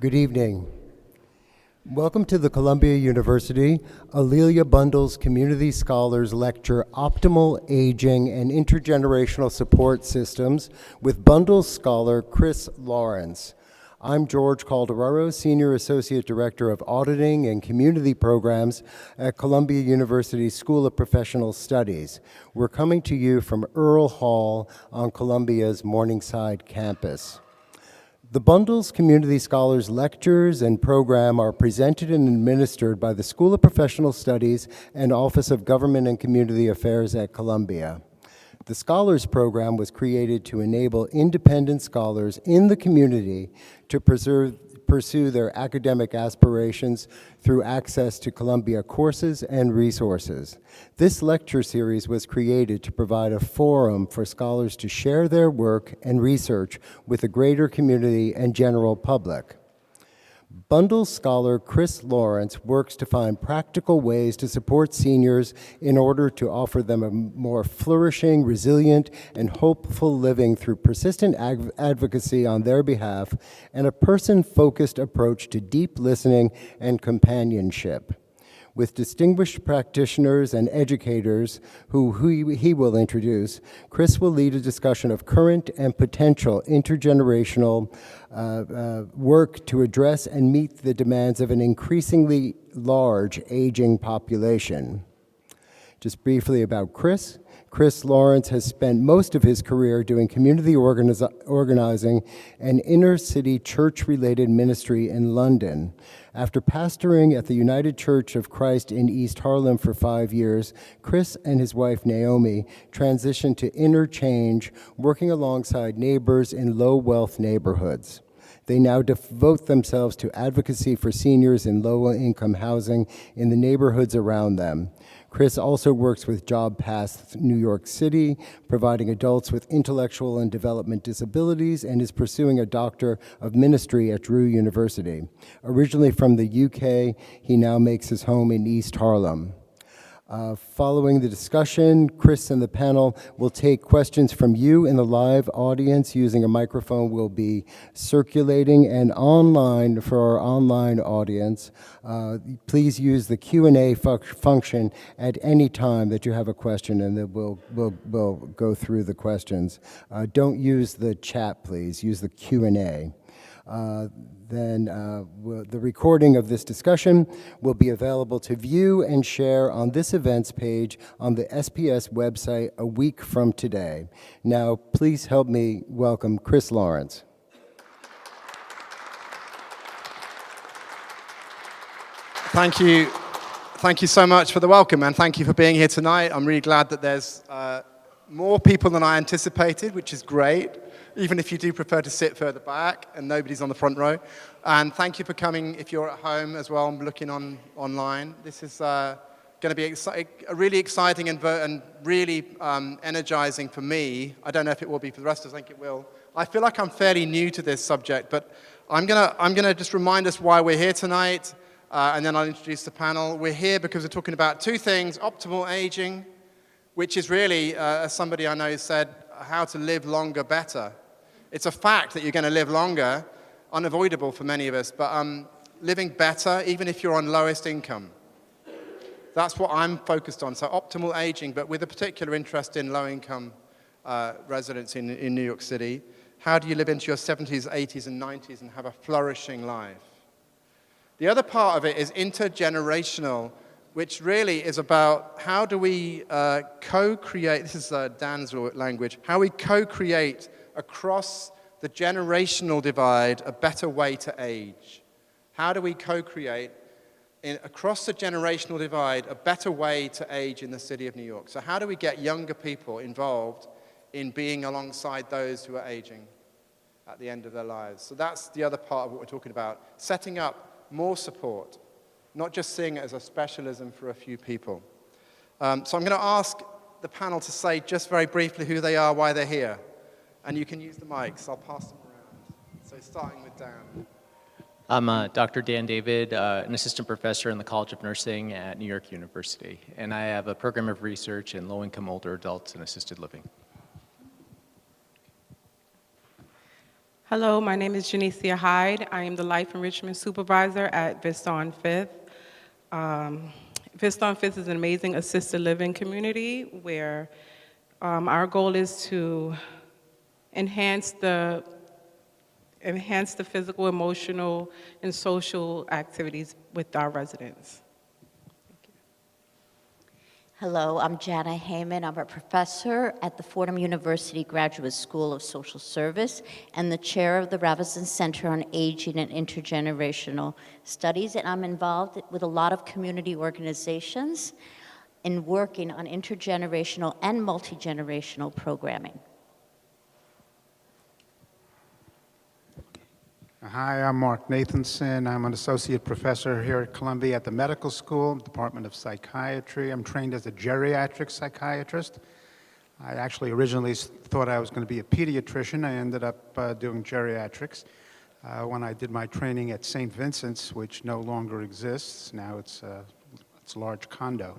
Good evening. Welcome to the Columbia University Alelia Bundles Community Scholars Lecture, Optimal Aging and Intergenerational Support Systems with Bundles Scholar Chris Lawrence. I'm George Calderaro, Senior Associate Director of Auditing and Community Programs at Columbia University School of Professional Studies. We're coming to you from Earl Hall on Columbia's Morningside campus. The Bundles Community Scholars Lectures and program are presented and administered by the School of Professional Studies and Office of Government and Community Affairs at Columbia. The Scholars Program was created to enable independent scholars in the community to pursue their academic aspirations through access to Columbia courses and resources. This lecture series was created to provide a forum for scholars to share their work and research with the greater community and general public. Bundles scholar Chris Lawrence works to find practical ways to support seniors in order to offer them a more flourishing, resilient, and hopeful living through persistent advocacy on their behalf and a person-focused approach to deep listening and companionship. With distinguished practitioners and educators who he will introduce, Chris will lead a discussion of current and potential intergenerational work to address and meet the demands of an increasingly large aging population. Just briefly about Chris. Chris Lawrence has spent most of his career doing community organizing and inner-city church-related ministry in London. After pastoring at the United Church of Christ in East Harlem for 5 years, Chris and his wife Naomi transitioned to InnerCHANGE, working alongside neighbors in low-wealth neighborhoods. They now devote themselves to advocacy for seniors in low-income housing in the neighborhoods around them. Chris also works with Job Pass New York City, providing adults with intellectual and development disabilities, and is pursuing a Doctor of Ministry at Drew University. Originally from the UK, he now makes his home in East Harlem. Following the discussion, Chris and the panel will take questions from you in the live audience using a microphone will be circulating, and online for our online audience, please use the Q&A function at any time that you have a question, and then we'll go through the questions. Don't use the chat, please. Use the Q&A. The recording of this discussion will be available to view and share on this events page on the SPS website a week from today. Now, please help me welcome Chris Lawrence. Thank you. Thank you so much for the welcome, and thank you for being here tonight. I'm really glad that there's more people than I anticipated, which is great, even if you do prefer to sit further back and nobody's on the front row. And thank you for coming if you're at home as well and looking online. This is going to be really exciting and really energizing for me. I don't know if it will be for the rest of us. I think it will. I feel like I'm fairly new to this subject, but I'm gonna just remind us why we're here tonight, and then I'll introduce the panel. We're here because we're talking about two things: optimal aging, which is really, as somebody I know said, how to live longer better. It's a fact that you're going to live longer, unavoidable for many of us, but living better, even if you're on lowest income. That's what I'm focused on. So optimal aging, but with a particular interest in low-income residents in New York City. How do you live into your 70s, 80s, and 90s and have a flourishing life? The other part of it is intergenerational, which really is about how do we co-create, this is Dan's language, how we co-create across the generational divide a better way to age. How do we co-create across the generational divide a better way to age in the city of New York? So how do we get younger people involved in being alongside those who are aging at the end of their lives? So that's the other part of what we're talking about, setting up more support, not just seeing it as a specialism for a few people. So I'm going to ask the panel to say just very briefly who they are, why they're here. And you can use the mics. I'll pass them around. So starting with Dan. I'm Dr. Dan David, an assistant professor in the College of Nursing at New York University. And I have a program of research in low-income older adults and assisted living. Hello, my name is Janicia Hyde. I am the Life Enrichment Supervisor at Vista on Fifth. Vista on Fifth is an amazing assisted living community where our goal is to enhance the physical, emotional, and social activities with our residents. Hello, I'm Jana Heyman. I'm a professor at the Fordham University Graduate School of Social Service and the chair of the Robertson Center on Aging and Intergenerational Studies, and I'm involved with a lot of community organizations in working on intergenerational and multi-generational programming. Hi, I'm Mark Nathanson. I'm an associate professor here at Columbia at the Medical School, Department of Psychiatry. I'm trained as a geriatric psychiatrist. I actually originally thought I was going to be a pediatrician. I ended up doing geriatrics. When I did my training at St. Vincent's, which no longer exists, now it's a large condo.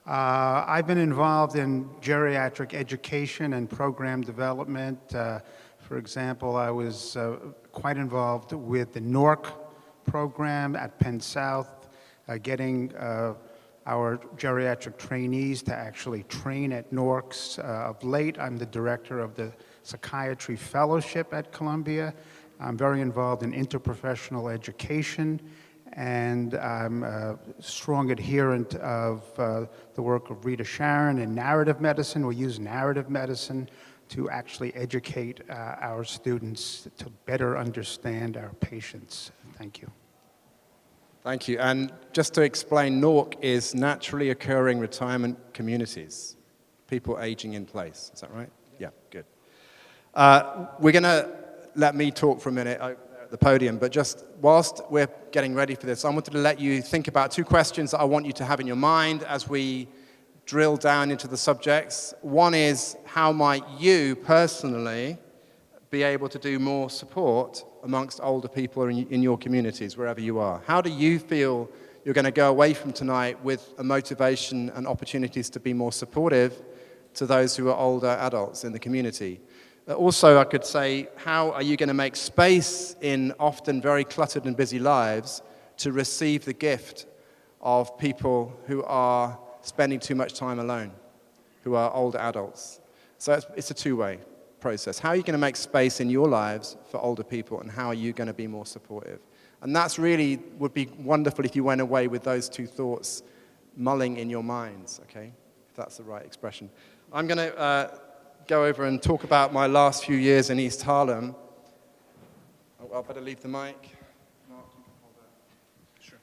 I've been involved in geriatric education and program development. For example, I was quite involved with the NORC program at Penn South, getting our geriatric trainees to actually train at NORCs. Of late, I'm the director of the Psychiatry Fellowship at Columbia. I'm very involved in interprofessional education, and I'm a strong adherent of the work of Rita Sharon in narrative medicine. We use narrative medicine to actually educate our students to better understand our patients. Thank you. Thank you. And just to explain, NORC is naturally occurring retirement communities, people aging in place. Is that right? Yeah, good. We're going to let me talk for a minute at the podium, but just whilst we're getting ready for this, I wanted to let you think about two questions that I want you to have in your mind as we drill down into the subjects. One is, how might you personally be able to do more support amongst older people in your communities, wherever you are? How do you feel you're going to go away from tonight with a motivation and opportunities to be more supportive to those who are older adults in the community? Also, I could say, how are you going to make space in often very cluttered and busy lives to receive the gift of people who are spending too much time alone, who are older adults? So it's a two-way process. How are you going to make space in your lives for older people, and how are you going to be more supportive? And that's really would be wonderful if you went away with those two thoughts mulling in your minds, okay? If that's the right expression. I'm going to go over and talk about my last few years in East Harlem. Oh, I better leave the mic. Mark, you can hold that. Sure.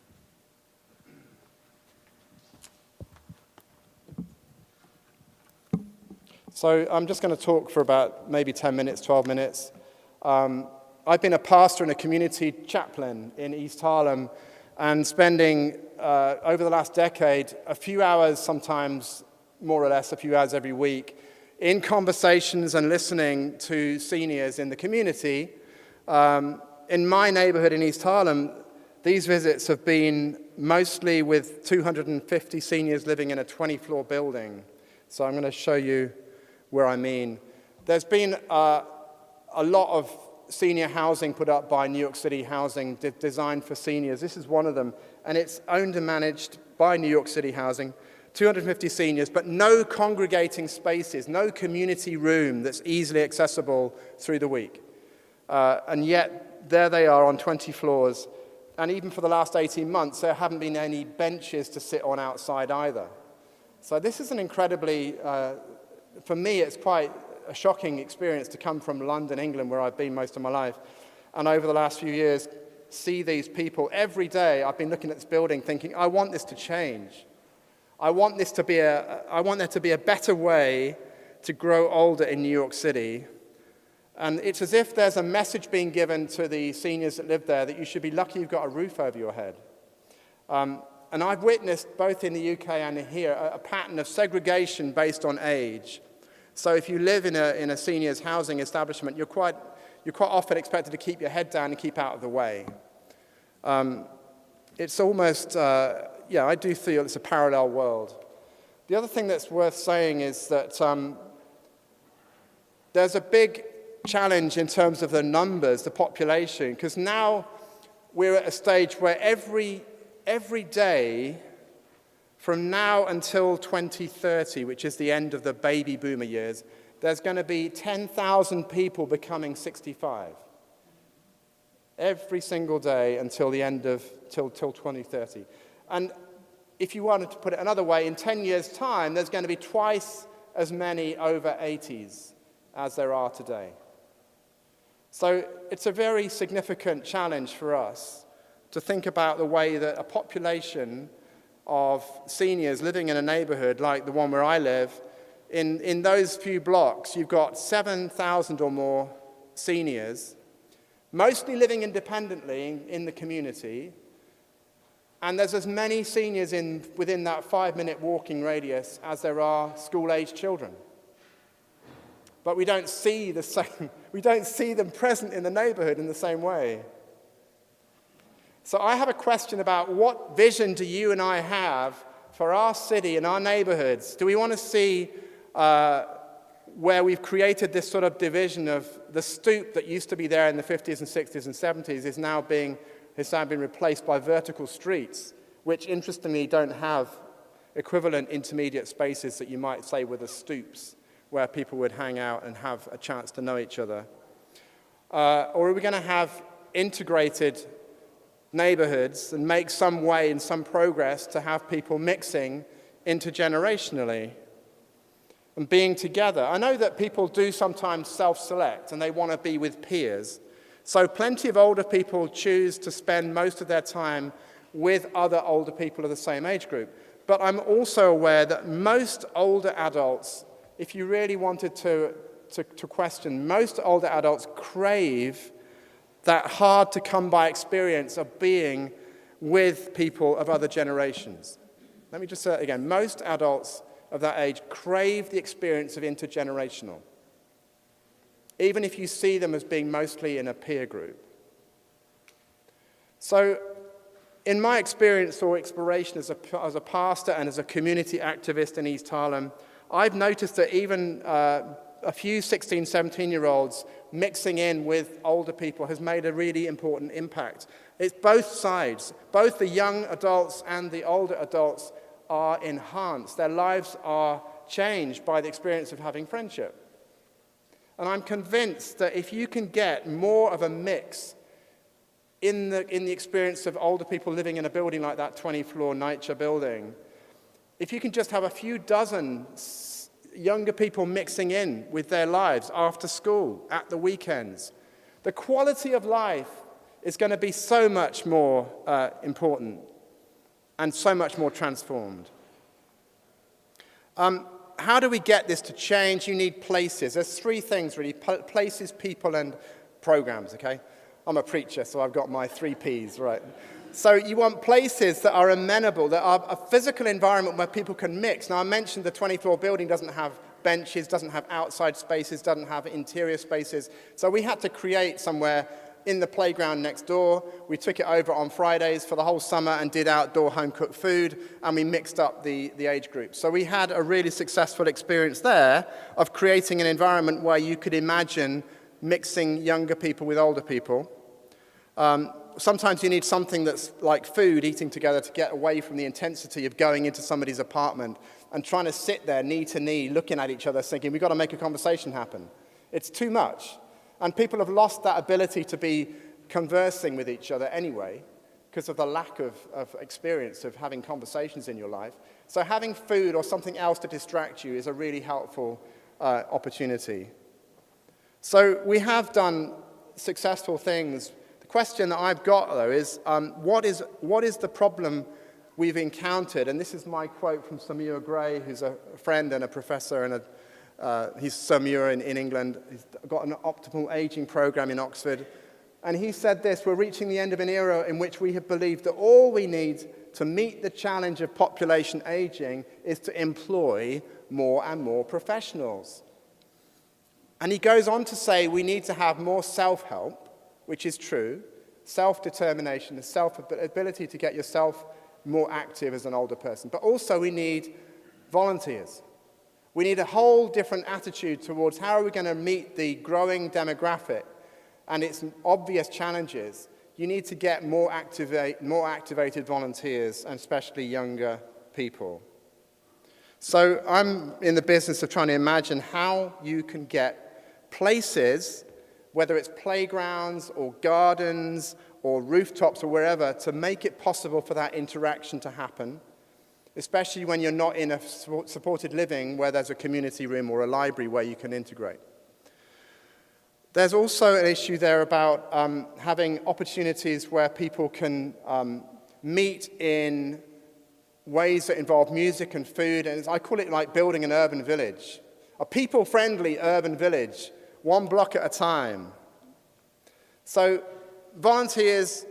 So I'm just going to talk for about maybe 10 minutes, 12 minutes. I've been a pastor and a community chaplain in East Harlem, and spending, over the last decade, a few hours, sometimes more or less a few hours every week, in conversations and listening to seniors in the community. In my neighborhood in East Harlem, these visits have been mostly with 250 seniors living in a 20-floor building. So I'm going to show you where I mean. There's been a lot of senior housing put up by New York City Housing, designed for seniors. This is one of them, and it's owned and managed by New York City Housing. 250 seniors, but no congregating spaces, no community room that's easily accessible through the week. And yet, there they are on 20 floors, and even for the last 18 months, there haven't been any benches to sit on outside either. So this is an incredibly, for me, it's quite a shocking experience to come from London, England, where I've been most of my life, and over the last few years, see these people. Every day, I've been looking at this building thinking, I want this to change. I want there to be a better way to grow older in New York City. And it's as if there's a message being given to the seniors that live there that you should be lucky you've got a roof over your head. And I've witnessed, both in the UK and here, a pattern of segregation based on age. So if you live in a seniors housing establishment, you're quite often expected to keep your head down and keep out of the way. It's almost, I do feel it's a parallel world. The other thing that's worth saying is that there's a big challenge in terms of the numbers, the population, because now we're at a stage where every day from now until 2030, which is the end of the baby boomer years, there's going to be 10,000 people becoming 65. Every single day until the end of, till 2030. And if you wanted to put it another way, in 10 years' time, there's going to be twice as many over 80s as there are today. So it's a very significant challenge for us to think about the way that a population of seniors living in a neighborhood like the one where I live, in those few blocks, you've got 7,000 or more seniors, mostly living independently in the community, and there's as many seniors within that 5-minute walking radius as there are school-aged children. But we don't see them present in the neighborhood in the same way. So I have a question about what vision do you and I have for our city and our neighborhoods? Do we want to see where we've created this sort of division of the stoop that used to be there in the 50s and 60s and 70s has now been replaced by vertical streets, which interestingly don't have equivalent intermediate spaces that you might say were the stoops, where people would hang out and have a chance to know each other? Or are we going to have integrated neighborhoods and make some way and some progress to have people mixing intergenerationally and being together? I know that people do sometimes self-select and they want to be with peers. So plenty of older people choose to spend most of their time with other older people of the same age group. But I'm also aware that most older adults, if you really wanted to question, most older adults crave that hard-to-come-by experience of being with people of other generations. Let me just say that again. Most adults of that age crave the experience of intergenerational, even if you see them as being mostly in a peer group. So, in my experience or exploration as a pastor and as a community activist in East Harlem, I've noticed that even a few 16, 17-year-olds mixing in with older people has made a really important impact. It's both sides. Both the young adults and the older adults are enhanced. Their lives are changed by the experience of having friendship. And I'm convinced that if you can get more of a mix in the experience of older people living in a building like that 20-floor NYCHA building, if you can just have a few dozen younger people mixing in with their lives after school, at the weekends, the quality of life is going to be so much more important and so much more transformed. How do we get this to change? You need places. There's three things, really: places, people, and programs, okay? I'm a preacher, so I've got my 3 Ps, right? So you want places that are amenable, that are a physical environment where people can mix. Now, I mentioned the 20-floor building doesn't have benches, doesn't have outside spaces, doesn't have interior spaces. So we had to create somewhere in the playground next door. We took it over on Fridays for the whole summer and did outdoor home-cooked food, and we mixed up the age groups. So we had a really successful experience there of creating an environment where you could imagine mixing younger people with older people. Sometimes you need something that's like food, eating together, to get away from the intensity of going into somebody's apartment and trying to sit there knee to knee, looking at each other, thinking, we've got to make a conversation happen. It's too much. And people have lost that ability to be conversing with each other anyway, because of the lack of experience of having conversations in your life. So having food or something else to distract you is a really helpful opportunity. So we have done successful things. The question that I've got, though, is what is the problem we've encountered? And this is my quote from Samir Gray, who's a friend and a professor, and he's Samir in England. He's got an optimal aging program in Oxford. And he said this: we're reaching the end of an era in which we have believed that all we need to meet the challenge of population aging is to employ more and more professionals. And he goes on to say we need to have more self-help, which is true, self-determination, the self-ability to get yourself more active as an older person. But also we need volunteers. We need a whole different attitude towards how are we going to meet the growing demographic and its obvious challenges. You need to get more activated volunteers, and especially younger people. So I'm in the business of trying to imagine how you can get places, whether it's playgrounds or gardens or rooftops or wherever, to make it possible for that interaction to happen, especially when you're not in a supported living where there's a community room or a library where you can integrate. There's also an issue there about having opportunities where people can meet in ways that involve music and food, and I call it like building an urban village, a people-friendly urban village, one block at a time. So volunteers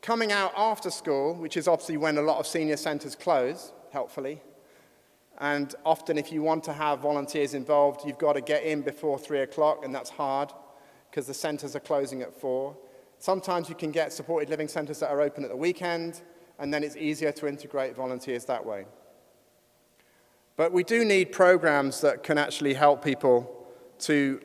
coming out after school, which is obviously when a lot of senior centres close, helpfully, and often if you want to have volunteers involved, you've got to get in before 3 o'clock, and that's hard because the centres are closing at 4. Sometimes you can get supported living centres that are open at the weekend, and then it's easier to integrate volunteers that way. But we do need programs that can actually help people to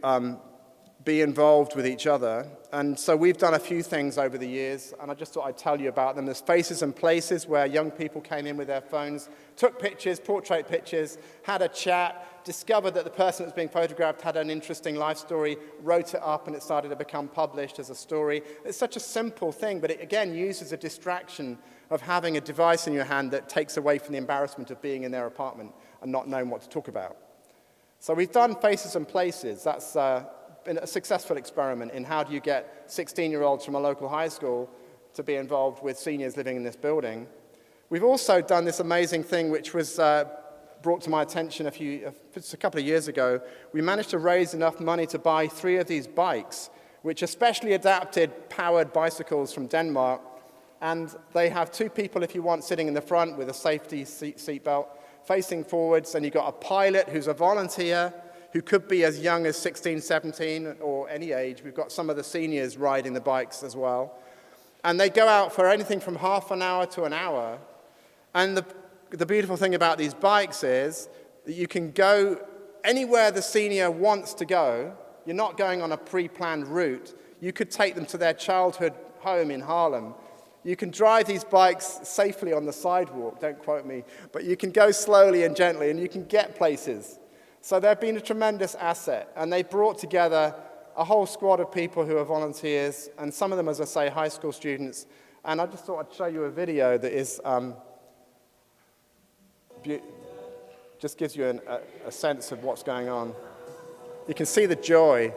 be involved with each other. And so we've done a few things over the years, and I just thought I'd tell you about them. There's Faces and Places, where young people came in with their phones, took pictures, portrait pictures, had a chat, discovered that the person that was being photographed had an interesting life story, wrote it up, and it started to become published as a story. It's such a simple thing, but it again uses a distraction of having a device in your hand that takes away from the embarrassment of being in their apartment and not knowing what to talk about. So we've done Faces and Places. That's been a successful experiment in how do you get 16-year-olds from a local high school to be involved with seniors living in this building. We've also done this amazing thing which was brought to my attention a couple of years ago. We managed to raise enough money to buy 3 of these bikes, which are specially adapted powered bicycles from Denmark, and they have 2 people, if you want, sitting in the front with a safety seat belt, facing forwards, and you've got a pilot who's a volunteer, who could be as young as 16, 17, or any age. We've got some of the seniors riding the bikes as well. And they go out for anything from half an hour to an hour. And the beautiful thing about these bikes is that you can go anywhere the senior wants to go. You're not going on a pre-planned route. You could take them to their childhood home in Harlem. You can drive these bikes safely on the sidewalk, don't quote me, but you can go slowly and gently, and you can get places. So they've been a tremendous asset, and they brought together a whole squad of people who are volunteers, and some of them, as I say, high school students. And I just thought I'd show you a video that is just gives you a sense of what's going on. You can see the joy.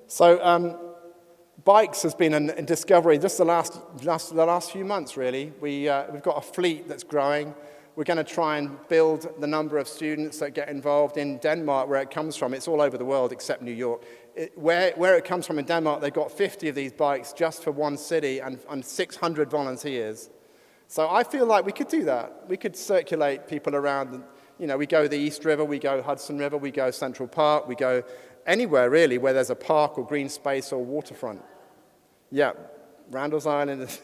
So bikes has been a discovery just the last few months, really. We've got a fleet that's growing. We're going to try and build the number of students that get involved in Denmark, where it comes from. It's all over the world except New York. Where it comes from in Denmark, they've got 50 of these bikes just for one city and 600 volunteers. So I feel like we could do that. We could circulate people around. You know, we go the East River, we go Hudson River, we go Central Park, we go anywhere, really, where there's a park or green space or waterfront. Yeah, Randall's Island.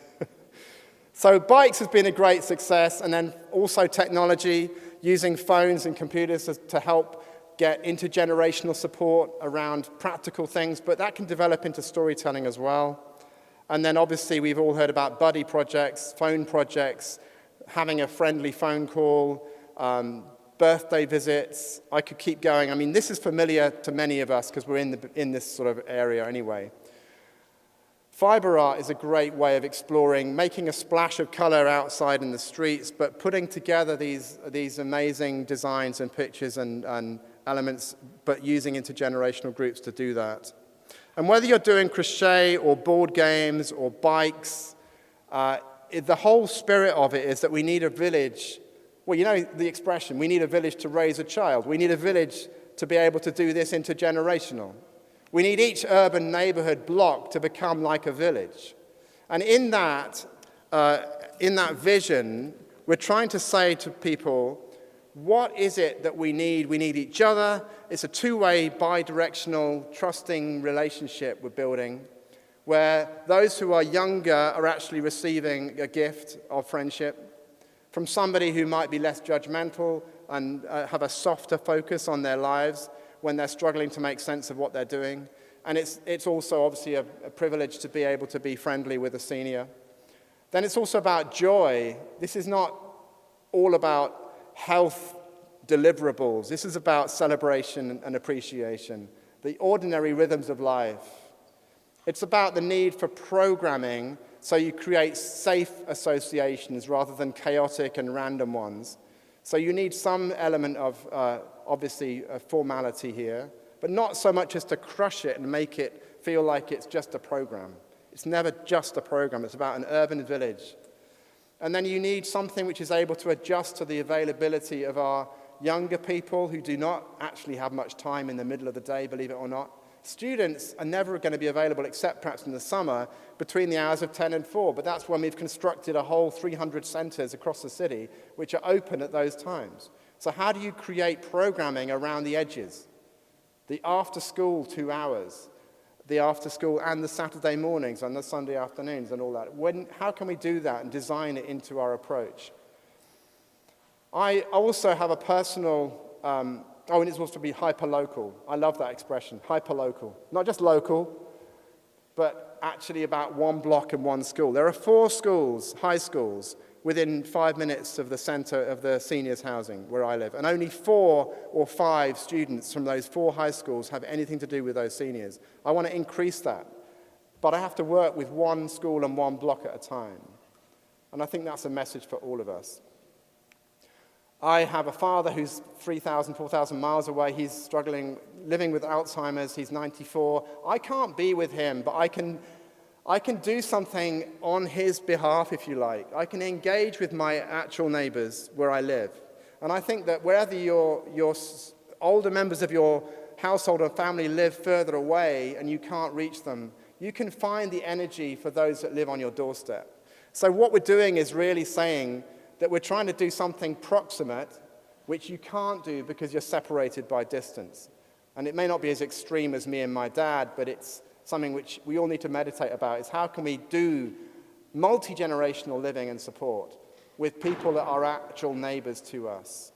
So bikes has been a great success, and then also technology, using phones and computers to help get intergenerational support around practical things, but that can develop into storytelling as well. And then obviously we've all heard about buddy projects, phone projects, having a friendly phone call, birthday visits. I could keep going. I mean, this is familiar to many of us because we're in this sort of area anyway. Fiber art is a great way of exploring, making a splash of color outside in the streets, but putting together these amazing designs and pictures and elements, but using intergenerational groups to do that. And whether you're doing crochet or board games or bikes, the whole spirit of it is that we need a village. Well, you know the expression, we need a village to raise a child. We need a village to be able to do this intergenerational. We need each urban neighborhood block to become like a village. And in that vision, we're trying to say to people, What is it that we need? We need each other. It's a two-way, bi-directional, trusting relationship we're building, where those who are younger are actually receiving a gift of friendship from somebody who might be less judgmental and have a softer focus on their lives when they're struggling to make sense of what they're doing. And it's also obviously a privilege to be able to be friendly with a senior. Then it's also about joy. This is not all about health deliverables. This is about celebration and appreciation, the ordinary rhythms of life. It's about the need for programming so you create safe associations rather than chaotic and random ones. So you need some element of, obviously, formality here, but not so much as to crush it and make it feel like it's just a program. It's never just a program. It's about an urban village. And then you need something which is able to adjust to the availability of our younger people who do not actually have much time in the middle of the day, believe it or not. Students are never going to be available, except perhaps in the summer, between the hours of 10 and 4. But that's when we've constructed a whole 300 centers across the city, which are open at those times. So how do you create programming around the edges? The after-school 2 hours, the after-school and the Saturday mornings and the Sunday afternoons and all that. How can we do that and design it into our approach? I also have a personal, and it's supposed to be hyper-local. I love that expression, hyper-local. Not just local, but actually about one block and one school. There are 4 schools, high schools, within 5 minutes of the center of the seniors' housing where I live. And only 4 or 5 students from those 4 high schools have anything to do with those seniors. I want to increase that. But I have to work with one school and one block at a time. And I think that's a message for all of us. I have a father who's 3,000, 4,000 miles away. He's struggling, living with Alzheimer's. He's 94. I can't be with him, but I can do something on his behalf, if you like. I can engage with my actual neighbors where I live. And I think that wherever your older members of your household or family live further away and you can't reach them, you can find the energy for those that live on your doorstep. So what we're doing is really saying that we're trying to do something proximate, which you can't do because you're separated by distance. And it may not be as extreme as me and my dad, but it's something which we all need to meditate about, is how can we do multi-generational living and support with people that are actual neighbors to us.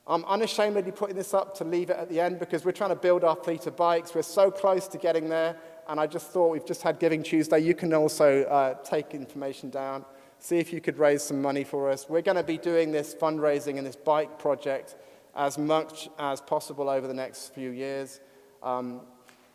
I'm unashamedly putting this up to leave it at the end because we're trying to build our fleet of bikes. We're so close to getting there, and I just thought we've just had Giving Tuesday. You can also take information down, see if you could raise some money for us. We're going to be doing this fundraising and this bike project as much as possible over the next few years.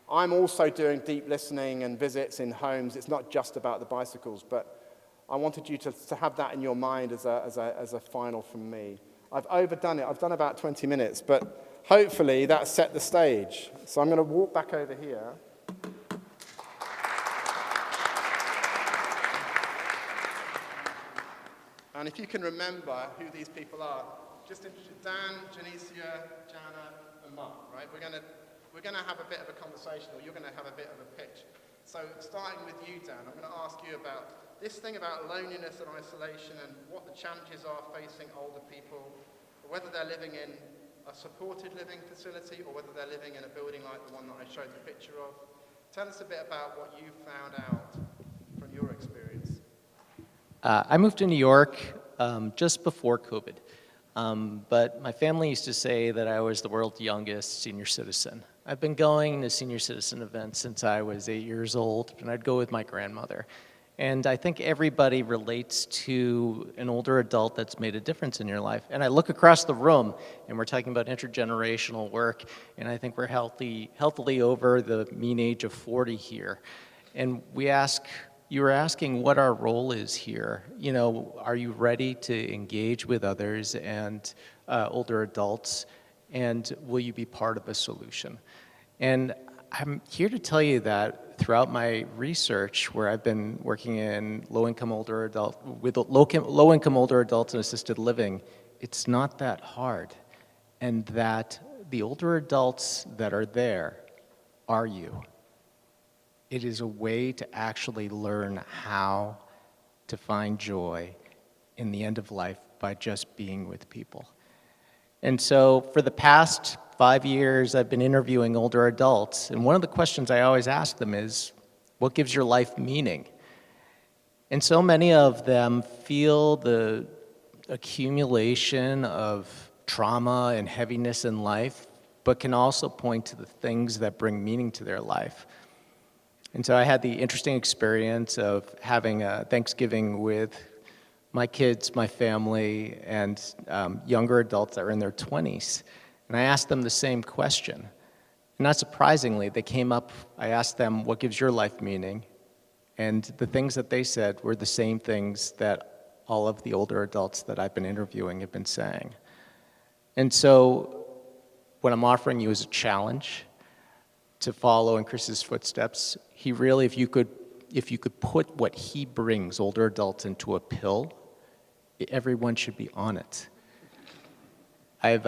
I'm also doing deep listening and visits in homes. It's not just about the bicycles, but I wanted you to have that in your mind as a final from me. I've overdone it. I've done about 20 minutes, but hopefully that set the stage. So I'm going to walk back over here. And if you can remember who these people are, just introduce Dan, Janicia, Jana, and Mark, right? We're going to have a bit of a conversation, or you're going to have a bit of a pitch. So starting with you, Dan, I'm going to ask you about this thing about loneliness and isolation and what the challenges are facing older people, whether they're living in a supported living facility or whether they're living in a building like the one that I showed the picture of. Tell us a bit about what you found out from your experience. I moved to New York just before COVID, but my family used to say that I was the world's youngest senior citizen. I've been going to senior citizen events since I was 8 years old, and I'd go with my grandmother. And I think everybody relates to an older adult that's made a difference in your life. And I look across the room, and we're talking about intergenerational work, and I think we're healthily over the mean age of 40 here. And you were asking what our role is here. You know, are you ready to engage with others and older adults, and will you be part of a solution? And I'm here to tell you that throughout my research, where I've been working in low-income older adults and assisted living, it's not that hard, and that the older adults that are there are you. It is a way to actually learn how to find joy in the end of life by just being with people. And so for the past 5 years, I've been interviewing older adults, and one of the questions I always ask them is, what gives your life meaning? And so many of them feel the accumulation of trauma and heaviness in life, but can also point to the things that bring meaning to their life. And so I had the interesting experience of having a Thanksgiving with my kids, my family, and younger adults that were in their 20s. And I asked them the same question. And not surprisingly, they came up, I asked them, what gives your life meaning? And the things that they said were the same things that all of the older adults that I've been interviewing have been saying. And so what I'm offering you is a challenge to follow in Chris's footsteps. He really, if you could put what he brings, older adults, into a pill, everyone should be on it. I've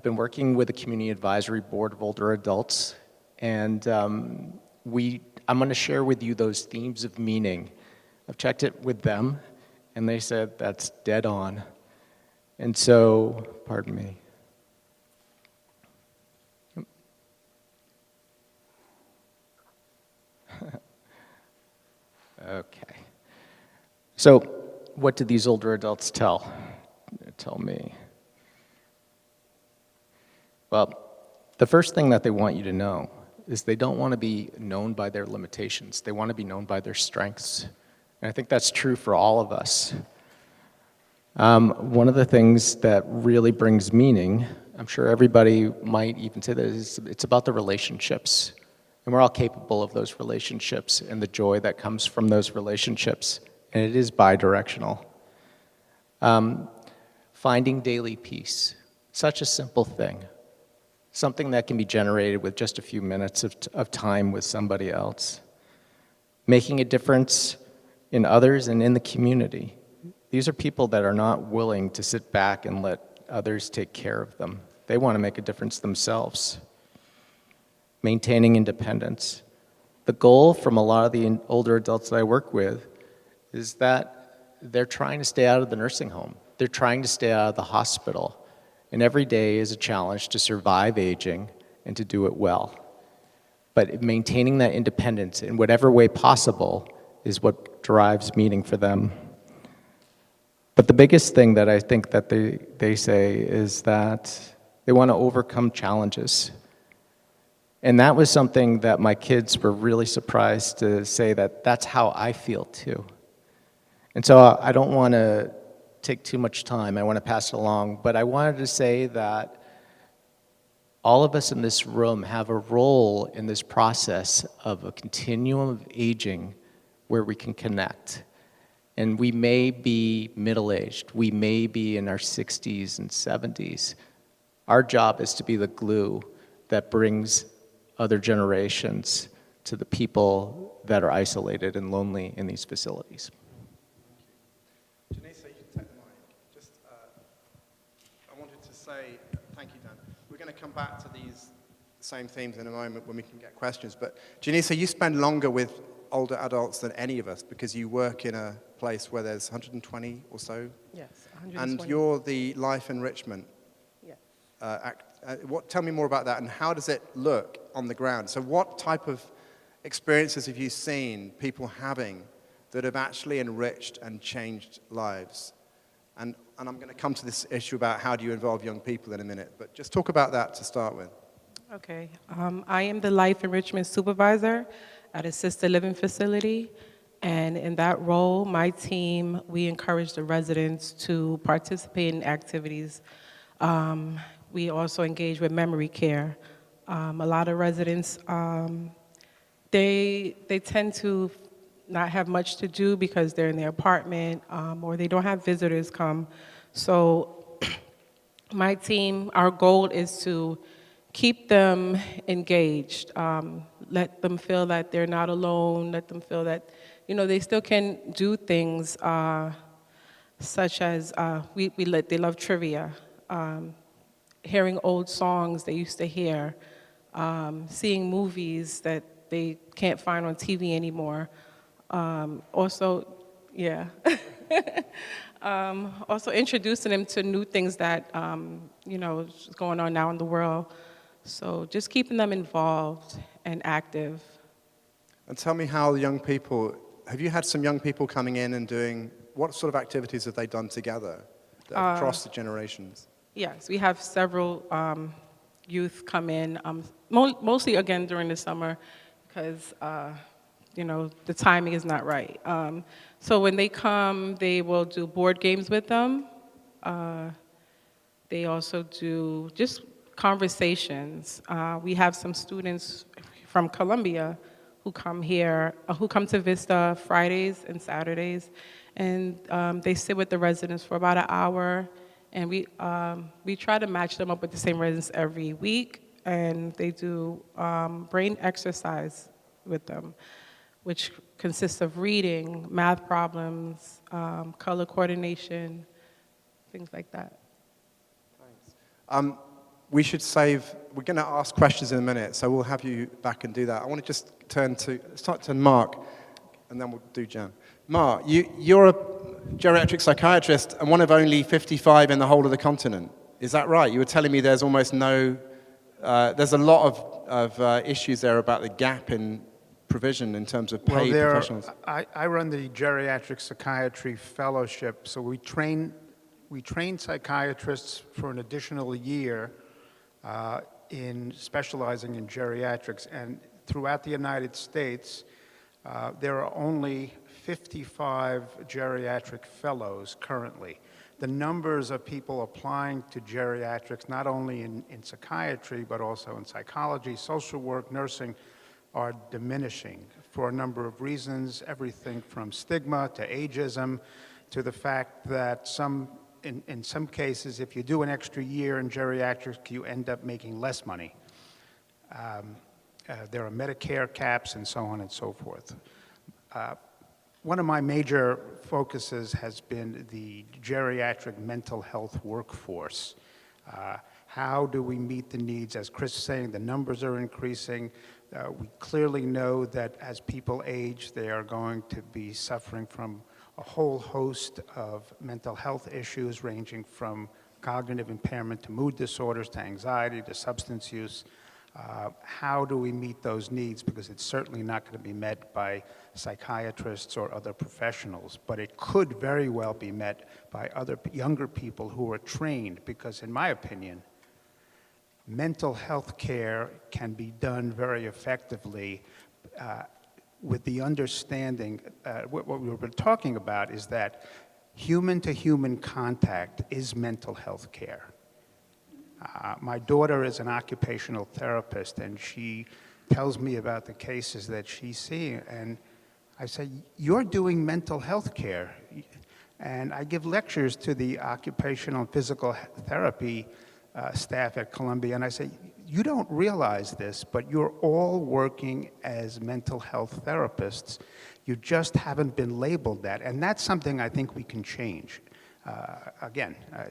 been working with a community advisory board of older adults, and I'm going to share with you those themes of meaning. I've checked it with them, and they said that's dead on. And so, pardon me. Okay. So, what did these older adults tell me? Well, the first thing that they want you to know is they don't want to be known by their limitations. They want to be known by their strengths. And I think that's true for all of us. One of the things that really brings meaning, I'm sure everybody might even say that, is it's about the relationships. And we're all capable of those relationships and the joy that comes from those relationships. And it is bi-directional. Finding daily peace, such a simple thing. Something that can be generated with just a few minutes of time with somebody else. Making a difference in others and in the community. These are people that are not willing to sit back and let others take care of them. They want to make a difference themselves. Maintaining independence. The goal from a lot of the older adults that I work with is that they're trying to stay out of the nursing home. They're trying to stay out of the hospital. And every day is a challenge to survive aging and to do it well. But maintaining that independence in whatever way possible is what drives meaning for them. But the biggest thing that I think that they say is that they want to overcome challenges. And that was something that my kids were really surprised to say, that that's how I feel too. And so I don't want to take too much time. I want to pass it along, but I wanted to say that all of us in this room have a role in this process of a continuum of aging where we can connect. And we may be middle-aged. We may be in our 60s and 70s. Our job is to be the glue that brings other generations to the people that are isolated and lonely in these facilities. Janisa, you can take the mic. Just, I wanted to say, thank you, Dan. We're going to come back to these same themes in a moment when we can get questions. But Janisa, you spend longer with older adults than any of us because you work in a place where there's 120 or so. Yes, 120. And you're the life enrichment. Yes. Tell me more about that, and how does it look on the ground? So what type of experiences have you seen people having that have actually enriched and changed lives? And I'm going to come to this issue about how do you involve young people in a minute, but just talk about that to start with. Okay. I am the life enrichment supervisor at a assisted living facility. And in that role, my team, we encourage the residents to participate in activities. We also engage with memory care. A lot of residents, they tend to not have much to do because they're in their apartment or they don't have visitors come. So my team, our goal is to keep them engaged, let them feel that they're not alone, let them feel that, you know, they still can do things such as they love trivia, hearing old songs they used to hear, seeing movies that they can't find on TV anymore. Also, yeah. Also introducing them to new things that, is going on now in the world. So just keeping them involved and active. And tell me how young people, have you had some young people coming in and doing, what sort of activities have they done together across the generations? Yes, we have several youth come in, mostly again during the summer because, the timing is not right. So when they come, they will do board games with them. They also do just conversations. We have some students from Columbia who come here, who come to Vista Fridays and Saturdays, and they sit with the residents for about an hour, and we try to match them up with the same residents every week, and they do brain exercise with them, which consists of reading, math problems, color coordination, things like that. We should we're going to ask questions in a minute, so we'll have you back and do that. I want to just start to Mark, and then we'll do Jan. Mark, you're a geriatric psychiatrist and one of only 55 in the whole of the continent. Is that right? You were telling me there's almost there's a lot of issues there about the gap in provision in terms of paid professionals. I run the Geriatric Psychiatry Fellowship, so we train psychiatrists for an additional year in specializing in geriatrics. And throughout the United States, there are only 55 geriatric fellows currently. The numbers of people applying to geriatrics, not only in psychiatry, but also in psychology, social work, nursing, are diminishing for a number of reasons, everything from stigma to ageism to the fact that in some cases, if you do an extra year in geriatrics, you end up making less money. There are Medicare caps and so on and so forth. One of my major focuses has been the geriatric mental health workforce. How do we meet the needs? As Chris is saying, the numbers are increasing. We clearly know that as people age, they are going to be suffering from a whole host of mental health issues ranging from cognitive impairment to mood disorders to anxiety to substance use. How do we meet those needs? Because it's certainly not going to be met by psychiatrists or other professionals, but it could very well be met by other younger people who are trained, because in my opinion, mental health care can be done very effectively with the understanding, what we've been talking about is that human-to-human contact is mental health care. My daughter is an occupational therapist, and she tells me about the cases that she's seeing, and I say, you're doing mental health care. And I give lectures to the occupational and physical therapy staff at Columbia, and I say, you don't realize this, but you're all working as mental health therapists. You just haven't been labeled that, and that's something I think we can change.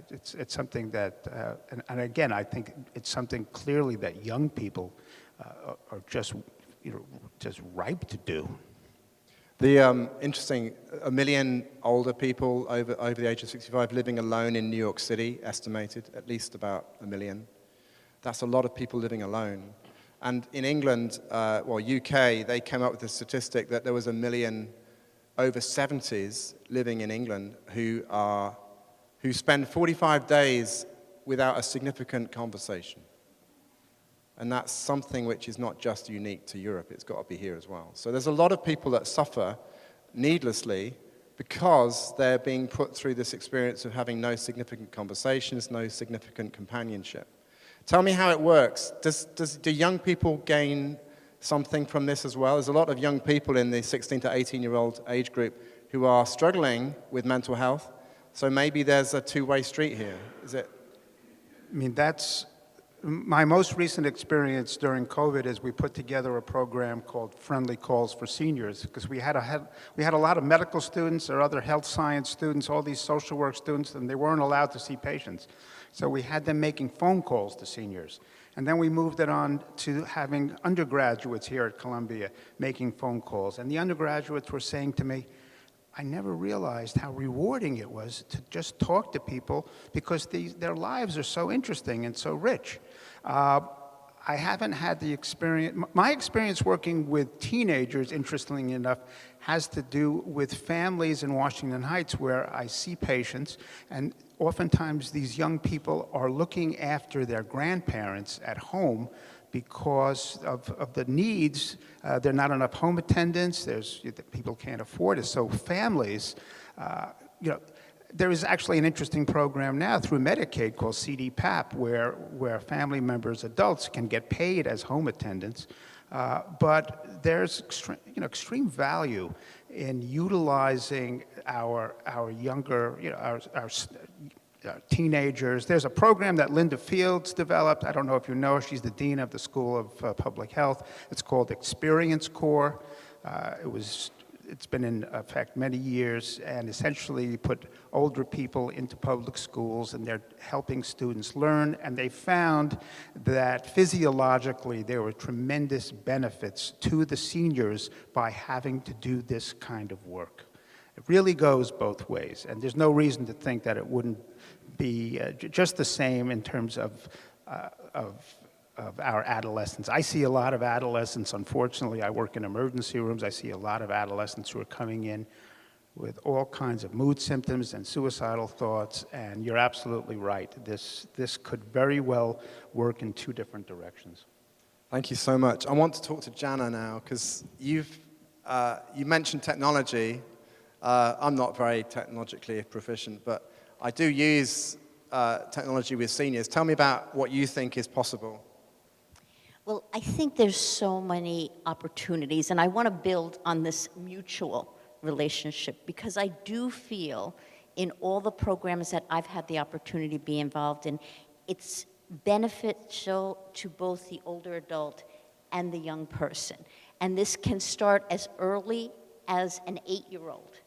It's something that, and again, I think it's something clearly that young people are just ripe to do. The interesting, 1 million older people over the age of 65 living alone in New York City, estimated, at least about 1 million. That's a lot of people living alone. And in England, UK, they came up with a statistic that there was 1 million over 70s living in England who spend 45 days without a significant conversation. And that's something which is not just unique to Europe, it's got to be here as well. So there's a lot of people that suffer needlessly because they're being put through this experience of having no significant conversations, no significant companionship. Tell me how it works. Do young people gain something from this as well? There's a lot of young people in the 16 to 18-year-old age group who are struggling with mental health. So maybe there's a two-way street here. Is it? I mean, that's my most recent experience during COVID is we put together a program called Friendly Calls for Seniors, because we had a lot of medical students or other health science students, all these social work students, and they weren't allowed to see patients. So we had them making phone calls to seniors. And then we moved it on to having undergraduates here at Columbia making phone calls. And the undergraduates were saying to me, I never realized how rewarding it was to just talk to people because their lives are so interesting and so rich. I haven't had the experience. My experience working with teenagers, interestingly enough, has to do with families in Washington Heights where I see patients, and oftentimes these young people are looking after their grandparents at home because of the needs. There are not enough home attendants. People can't afford it. So families, there is actually an interesting program now through Medicaid called CDPAP where family members, adults, can get paid as home attendants. But there's extreme value in utilizing our younger, our teenagers. There's a program that Linda Fields developed. I don't know if you know her. She's the dean of the School of Public Health. It's called Experience Corps. It's been in effect many years, and essentially put older people into public schools, and they're helping students learn. And they found that physiologically there were tremendous benefits to the seniors by having to do this kind of work. It really goes both ways, and there's no reason to think that it wouldn't be just the same in terms of our adolescents. I see a lot of adolescents. Unfortunately, I work in emergency rooms. I see a lot of adolescents who are coming in with all kinds of mood symptoms and suicidal thoughts, and you're absolutely right. This could very well work in two different directions. Thank you so much. I want to talk to Jana now, because you mentioned technology. I'm not very technologically proficient, but I do use technology with seniors. Tell me about what you think is possible. Well, I think there's so many opportunities, and I want to build on this mutual relationship because I do feel in all the programs that I've had the opportunity to be involved in, it's beneficial to both the older adult and the young person. And this can start as early as an 8-year-old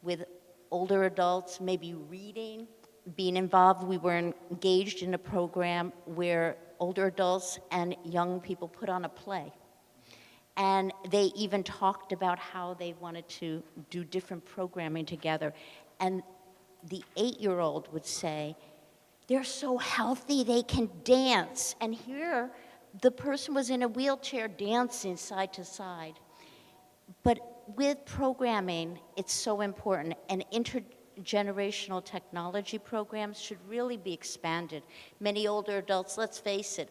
with older adults maybe reading, being involved. We were engaged in a program where older adults and young people put on a play. And they even talked about how they wanted to do different programming together. And the 8-year-old would say, they're so healthy, they can dance. And here, the person was in a wheelchair dancing side to side. But with programming, it's so important. And intergenerational technology programs should really be expanded. Many older adults, let's face it,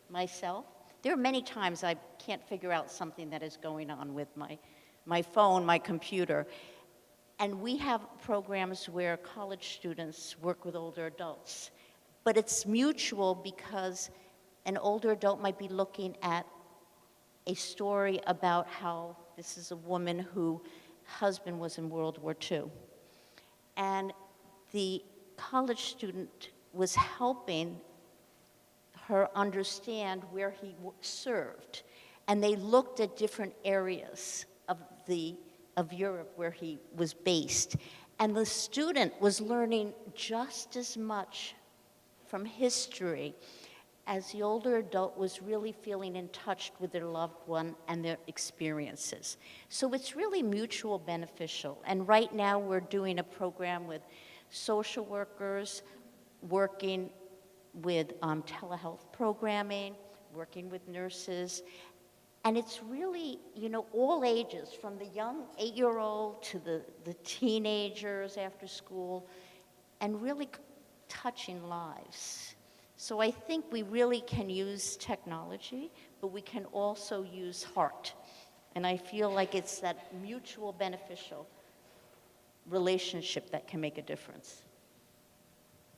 myself, there are many times I can't figure out something that is going on with my phone, my computer. And we have programs where college students work with older adults. But it's mutual because an older adult might be looking at a story about how this is a woman whose husband was in World War II. And the college student was helping her understand where he served. And they looked at different areas of Europe where he was based. And the student was learning just as much from history as the older adult was really feeling in touch with their loved one and their experiences. So it's really mutual beneficial. And right now we're doing a program with social workers, working with telehealth programming, working with nurses. And it's really, all ages, from the young 8-year-old to the teenagers after school, and really touching lives. So I think we really can use technology, but we can also use heart. And I feel like it's that mutual beneficial relationship that can make a difference.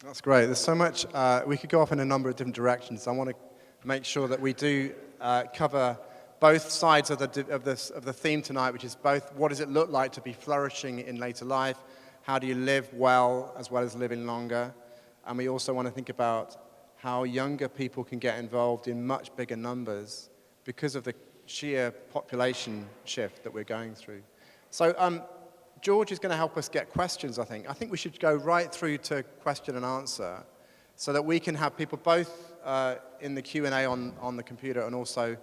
That's great. There's so much, we could go off in a number of different directions. I want to make sure that we do cover both sides of the theme tonight, which is both what does it look like to be flourishing in later life, how do you live well as living longer, and we also want to think about how younger people can get involved in much bigger numbers because of the sheer population shift that we're going through. So George is going to help us get questions, I think. I think we should go right through to question and answer so that we can have people both in the Q&A on the computer and also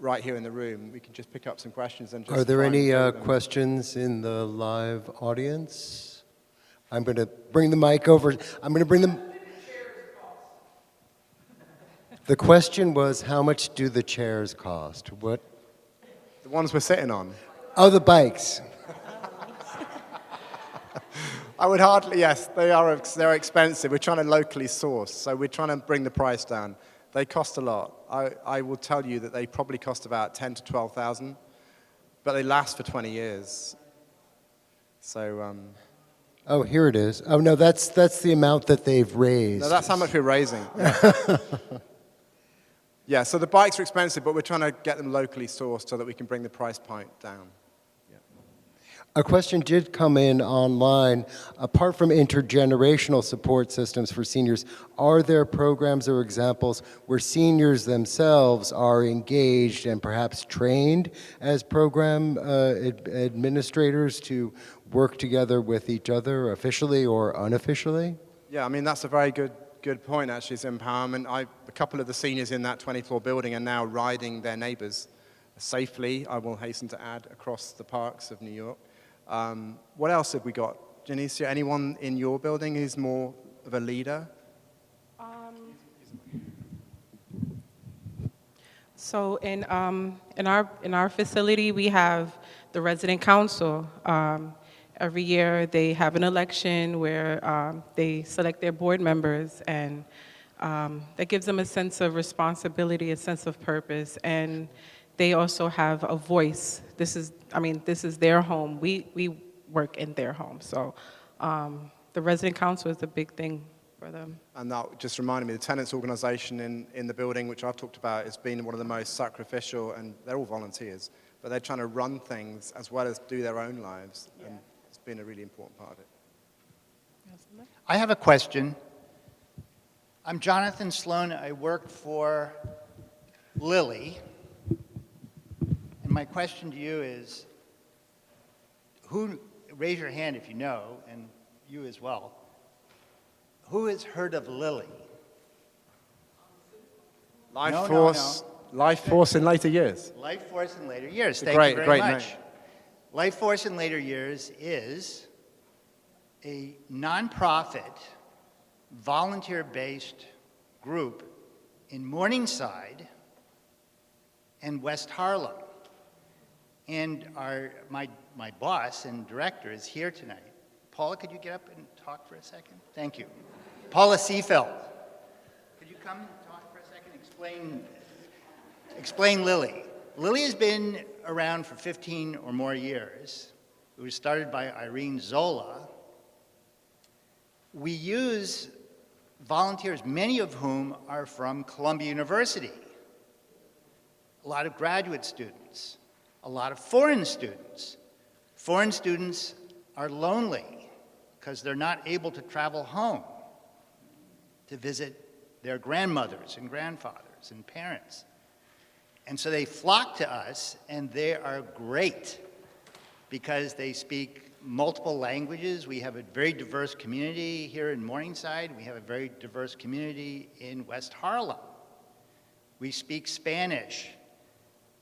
right here in the room. We can just pick up some questions and just Are there try and any go with them. questions in the live audience? I'm going to bring the mic over. I'm going to bring them. The question was, how much do the chairs cost? What? The ones we're sitting on. Oh, the bikes. I would hardly, yes, they're expensive. We're trying to locally source, so we're trying to bring the price down. They cost a lot. I will tell you that they probably cost about 10 to 12,000, but they last for 20 years. So, Oh, here it is. Oh, no, that's the amount that they've raised. no, that's how much we're raising. Yeah. Yeah, so the bikes are expensive, but we're trying to get them locally sourced so that we can bring the price point down. A question did come in online. Apart from intergenerational support systems for seniors, are there programs or examples where seniors themselves are engaged and perhaps trained as program administrators to work together with each other officially or unofficially? Yeah, I mean, that's a very good point, actually, it's empowerment. A couple of the seniors in that 20-floor building are now riding their neighbors safely, I will hasten to add, across the parks of New York. What else have we got? Janicia, anyone in your building who's more of a leader? So in our facility, we have the resident council. Every year, they have an election where they select their board members, and that gives them a sense of responsibility, a sense of purpose, and they also have a voice. This is their home. We work in their home. So the resident council is a big thing for them. And that just reminded me, the tenants organization in the building, which I've talked about, has been one of the most sacrificial, and they're all volunteers, but they're trying to run things as well as do their own lives, and it's been a really important part of it. I have a question. I'm Jonathan Sloan. I work for Lilly. And my question to you is, raise your hand if you know, and you as well, who has heard of Lilly? Life Force in later years. Life Force in Later Years. It's a Thank you very great much. name. Life Force in Later Years is a nonprofit, volunteer-based group in Morningside and West Harlem. And my boss and director is here tonight. Paula, could you get up and talk for a second? Thank you. Paula Seefeld. Could you come and talk for a second? Explain Lilly. Lilly has been around for 15 or more years. It was started by Irene Zola. We use volunteers, many of whom are from Columbia University. A lot of graduate students, a lot of foreign students. Foreign students are lonely because they're not able to travel home to visit their grandmothers and grandfathers and parents. And so they flock to us, and they are great because they speak multiple languages. We have a very diverse community here in Morningside. We have a very diverse community in West Harlem. We speak Spanish.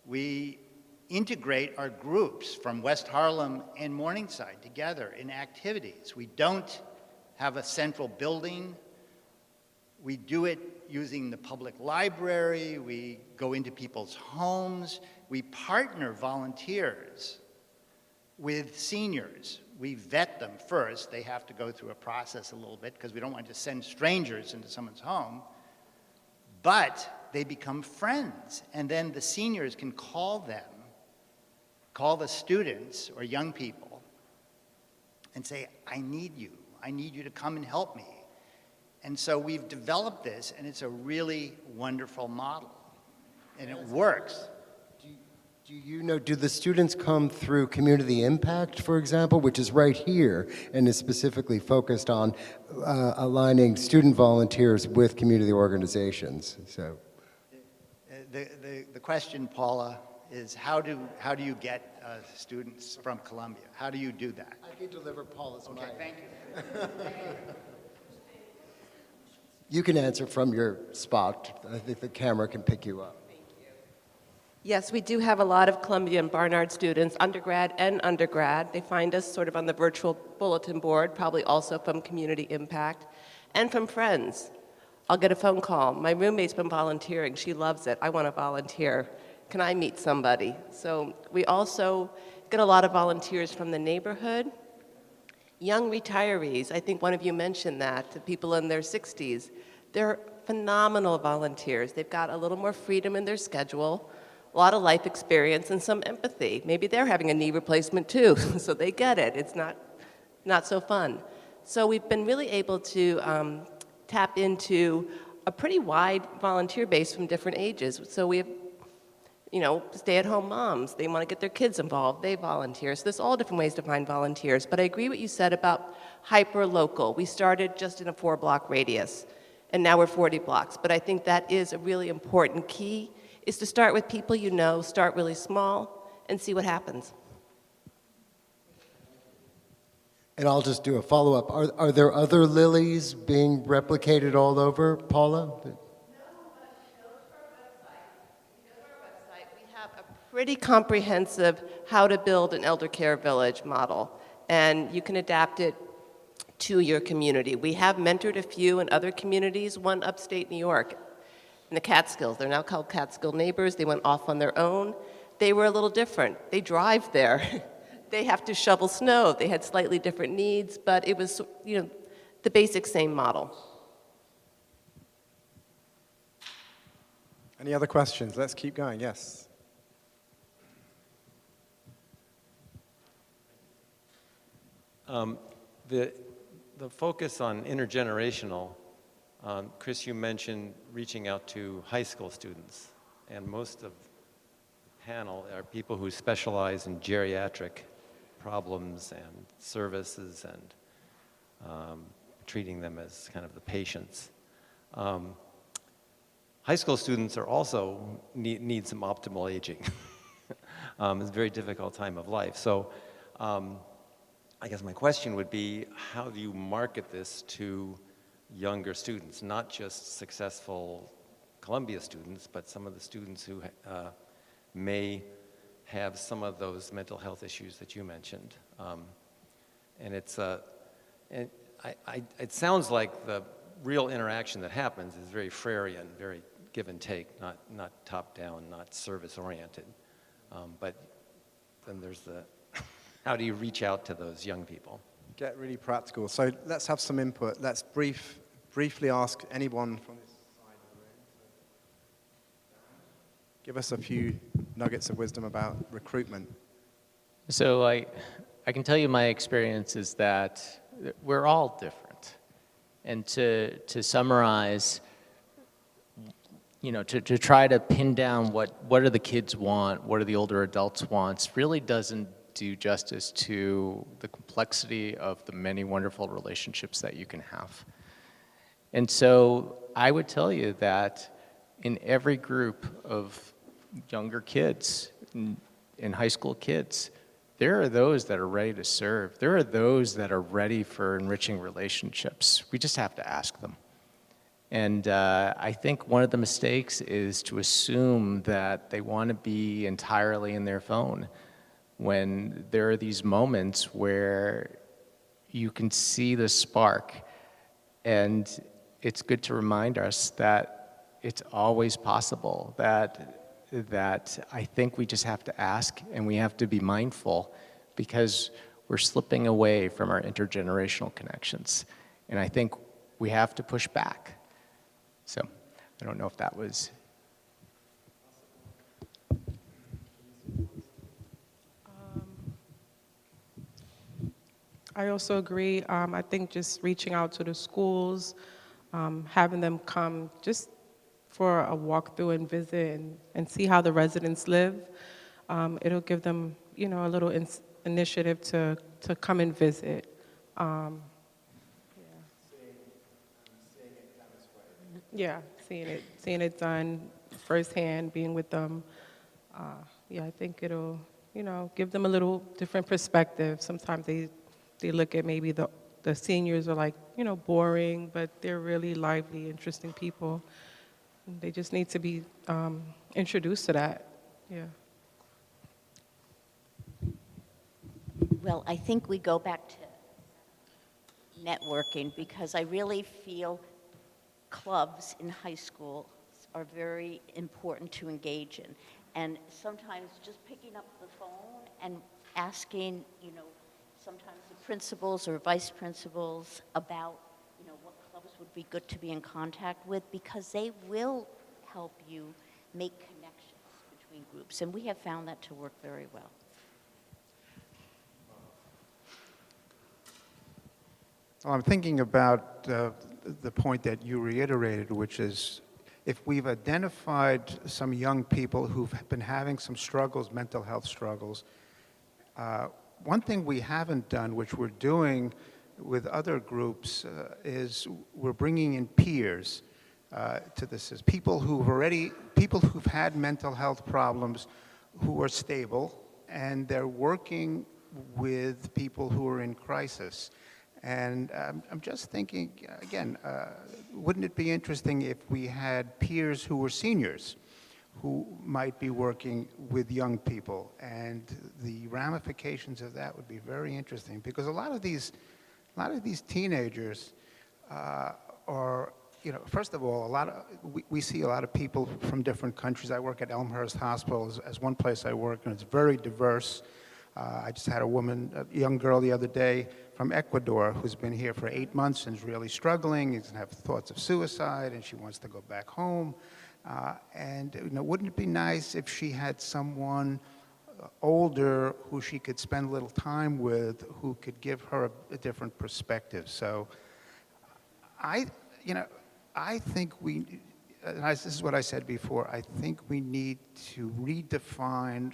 We integrate our groups from West Harlem and Morningside together in activities. We don't have a central building. We do it using the public library. We go into people's homes. We partner volunteers with seniors. We vet them first. They have to go through a process a little bit because we don't want to send strangers into someone's home. But they become friends. And then the seniors can call them, call the students or young people and say, I need you. I need you to come and help me. And so we've developed this, and it's a really wonderful model. And it works. Do you know, do the students come through Community Impact, for example, which is right here and is specifically focused on aligning student volunteers with community organizations? So, The question, Paula, is how do you get students from Columbia? How do you do that? I can deliver Paula's mic. Okay, thank you. You can answer from your spot. I think the camera can pick you up. Yes, we do have a lot of Columbia and Barnard students, undergrad and undergrad. They find us sort of on the virtual bulletin board, probably also from Community Impact, and from friends. I'll get a phone call. My roommate's been volunteering. She loves it. I want to volunteer. Can I meet somebody? So we also get a lot of volunteers from the neighborhood. Young retirees, I think one of you mentioned that, the people in their 60s. They're phenomenal volunteers. They've got a little more freedom in their schedule, a lot of life experience, and some empathy. Maybe they're having a knee replacement too, so they get it. It's not so fun. So we've been really able to tap into a pretty wide volunteer base from different ages. So we have, stay-at-home moms. They want to get their kids involved. They volunteer. So there's all different ways to find volunteers. But I agree what you said about hyper-local. We started just in a 4-block radius, and now we're 40 blocks. But I think that is a really important key, is to start with people you know, start really small, and see what happens. And I'll just do a follow-up. Are there other lilies being replicated all over, Paula? We have a pretty comprehensive how to build an elder care village model, and you can adapt it to your community. We have mentored a few in other communities, one upstate New York, in the Catskills. They're now called Catskill Neighbors. They went off on their own. They were a little different. They drive there. They have to shovel snow. They had slightly different needs, but it was, the basic same model. Any other questions? Let's keep going. Yes. The focus on intergenerational, Chris, you mentioned reaching out to high school students, and most of the panel are people who specialize in geriatric problems and services and treating them as kind of the patients. High school students are also need some optimal aging. It's a very difficult time of life. So I guess my question would be, how do you market this to younger students, not just successful Columbia students, but some of the students who may have some of those mental health issues that you mentioned. And it's, it sounds like the real interaction that happens is very Freirean, very give and take, not top down, not service oriented. But then there's the, how do you reach out to those young people? Get really practical. So let's have some input. Let's briefly ask anyone from this side of the room. Give us a few nuggets of wisdom about recruitment. So I can tell you my experience is that we're all different. And to summarize, to try to pin down what do the kids want, what do the older adults want, really doesn't do justice to the complexity of the many wonderful relationships that you can have. And so I would tell you that in every group of younger kids, in high school kids, there are those that are ready to serve. There are those that are ready for enriching relationships. We just have to ask them. And I think one of the mistakes is to assume that they want to be entirely in their phone, when there are these moments where you can see the spark. And it's good to remind us that it's always possible, that I think we just have to ask, and we have to be mindful, because we're slipping away from our intergenerational connections. And I think we have to push back. So I don't know if that was... I also agree. I think just reaching out to the schools, having them come just for a walkthrough and visit and see how the residents live. It'll give them, a little initiative to come and visit. Seeing it done firsthand, being with them. I think it'll, give them a little different perspective. Sometimes they look at maybe the seniors are like, boring, but they're really lively, interesting people. They just need to be introduced to that. Yeah. Well, I think we go back to networking because I really feel clubs in high school are very important to engage in. And sometimes just picking up the phone and asking, sometimes the principals or vice principals about, what clubs would be good to be in contact with, because they will help you make connections between groups. And we have found that to work very well. Well, I'm thinking about the point that you reiterated, which is if we've identified some young people who've been having some struggles, mental health struggles, one thing we haven't done, which we're doing with other groups, is we're bringing in peers to this. Is people who've had mental health problems who are stable, and they're working with people who are in crisis. And I'm just thinking, again, wouldn't it be interesting if we had peers who were seniors who might be working with young people? And the ramifications of that would be very interesting, because a lot of these teenagers are, first of all, we see a lot of people from different countries. I work at Elmhurst Hospital as one place I work, and it's very diverse. I just had a young girl the other day from Ecuador who's been here for 8 months and is really struggling, and have thoughts of suicide, and she wants to go back home. Wouldn't it be nice if she had someone older who she could spend a little time with, who could give her a different perspective? So I think this is what I said before, I think we need to redefine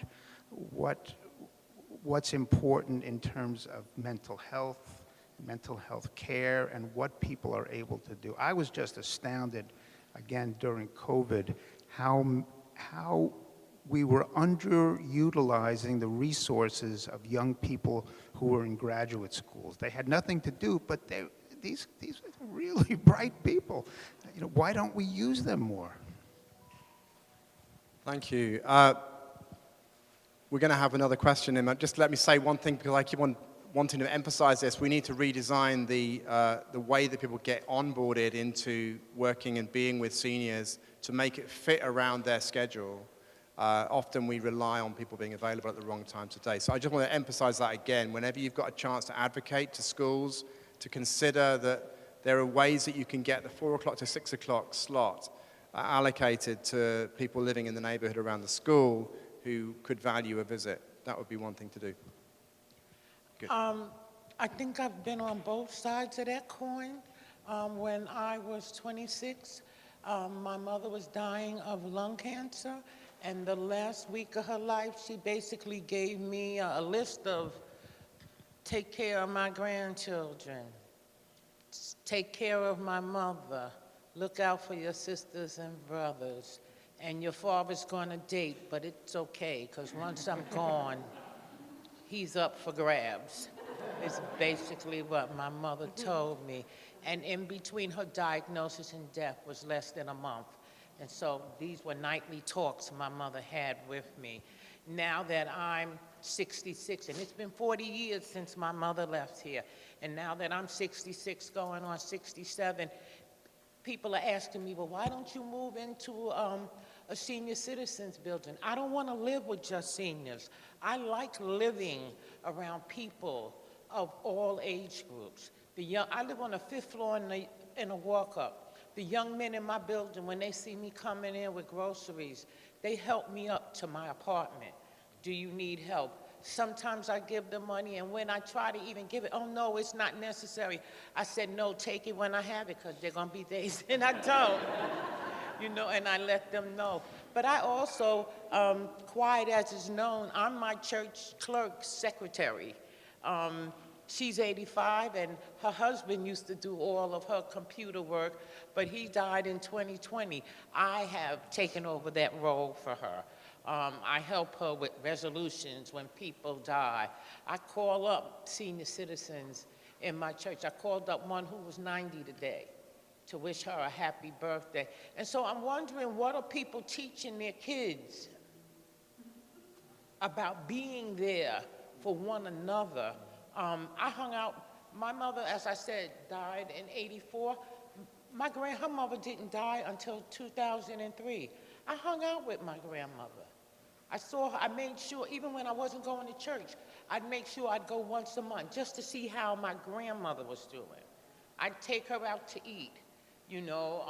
what's important in terms of mental health care, and what people are able to do. I was just astounded, again, during COVID, how we were underutilizing the resources of young people who were in graduate schools. They had nothing to do, but these are really bright people. Why don't we use them more? Thank you. We're going to have another question in. Just let me say one thing, because I keep on wanting to emphasize this. We need to redesign the way that people get onboarded into working and being with seniors to make it fit around their schedule. Often we rely on people being available at the wrong times of day. So I just want to emphasize that again. Whenever you've got a chance to advocate to schools, to consider that there are ways that you can get the 4 o'clock to 6 o'clock slot allocated to people living in the neighborhood around the school who could value a visit. That would be one thing to do. Good. I think I've been on both sides of that coin. When I was 26, my mother was dying of lung cancer, and the last week of her life, she basically gave me a list of take care of my grandchildren, take care of my mother, look out for your sisters and brothers, and your father's going to date, but it's okay, because once I'm gone, he's up for grabs. It's basically what my mother told me. And in between her diagnosis and death was less than a month. And so these were nightly talks my mother had with me. Now that I'm 66, and it's been 40 years since my mother left here, and now that I'm 66 going on 67, people are asking me, well, why don't you move into a senior citizens building? I don't want to live with just seniors. I like living around people of all age groups. I live on the 5th floor in a walk-up. The young men in my building, when they see me coming in with groceries, they help me up to my apartment. Do you need help? Sometimes I give them money, and when I try to even give it, oh no, it's not necessary. I said, no, take it when I have it, because there are going to be days and I don't. And I let them know. But I also, quiet as is known, I'm my church clerk's secretary. She's 85, and her husband used to do all of her computer work, but he died in 2020. I have taken over that role for her. I help her with resolutions when people die. I call up senior citizens in my church. I called up one who was 90 today to wish her a happy birthday. And so I'm wondering, what are people teaching their kids about being there for one another. I hung out, my mother, as I said, died in '84. Her mother didn't die until 2003. I hung out with my grandmother. I saw her, I made sure, even when I wasn't going to church, I'd make sure I'd go once a month just to see how my grandmother was doing. I'd take her out to eat, you know.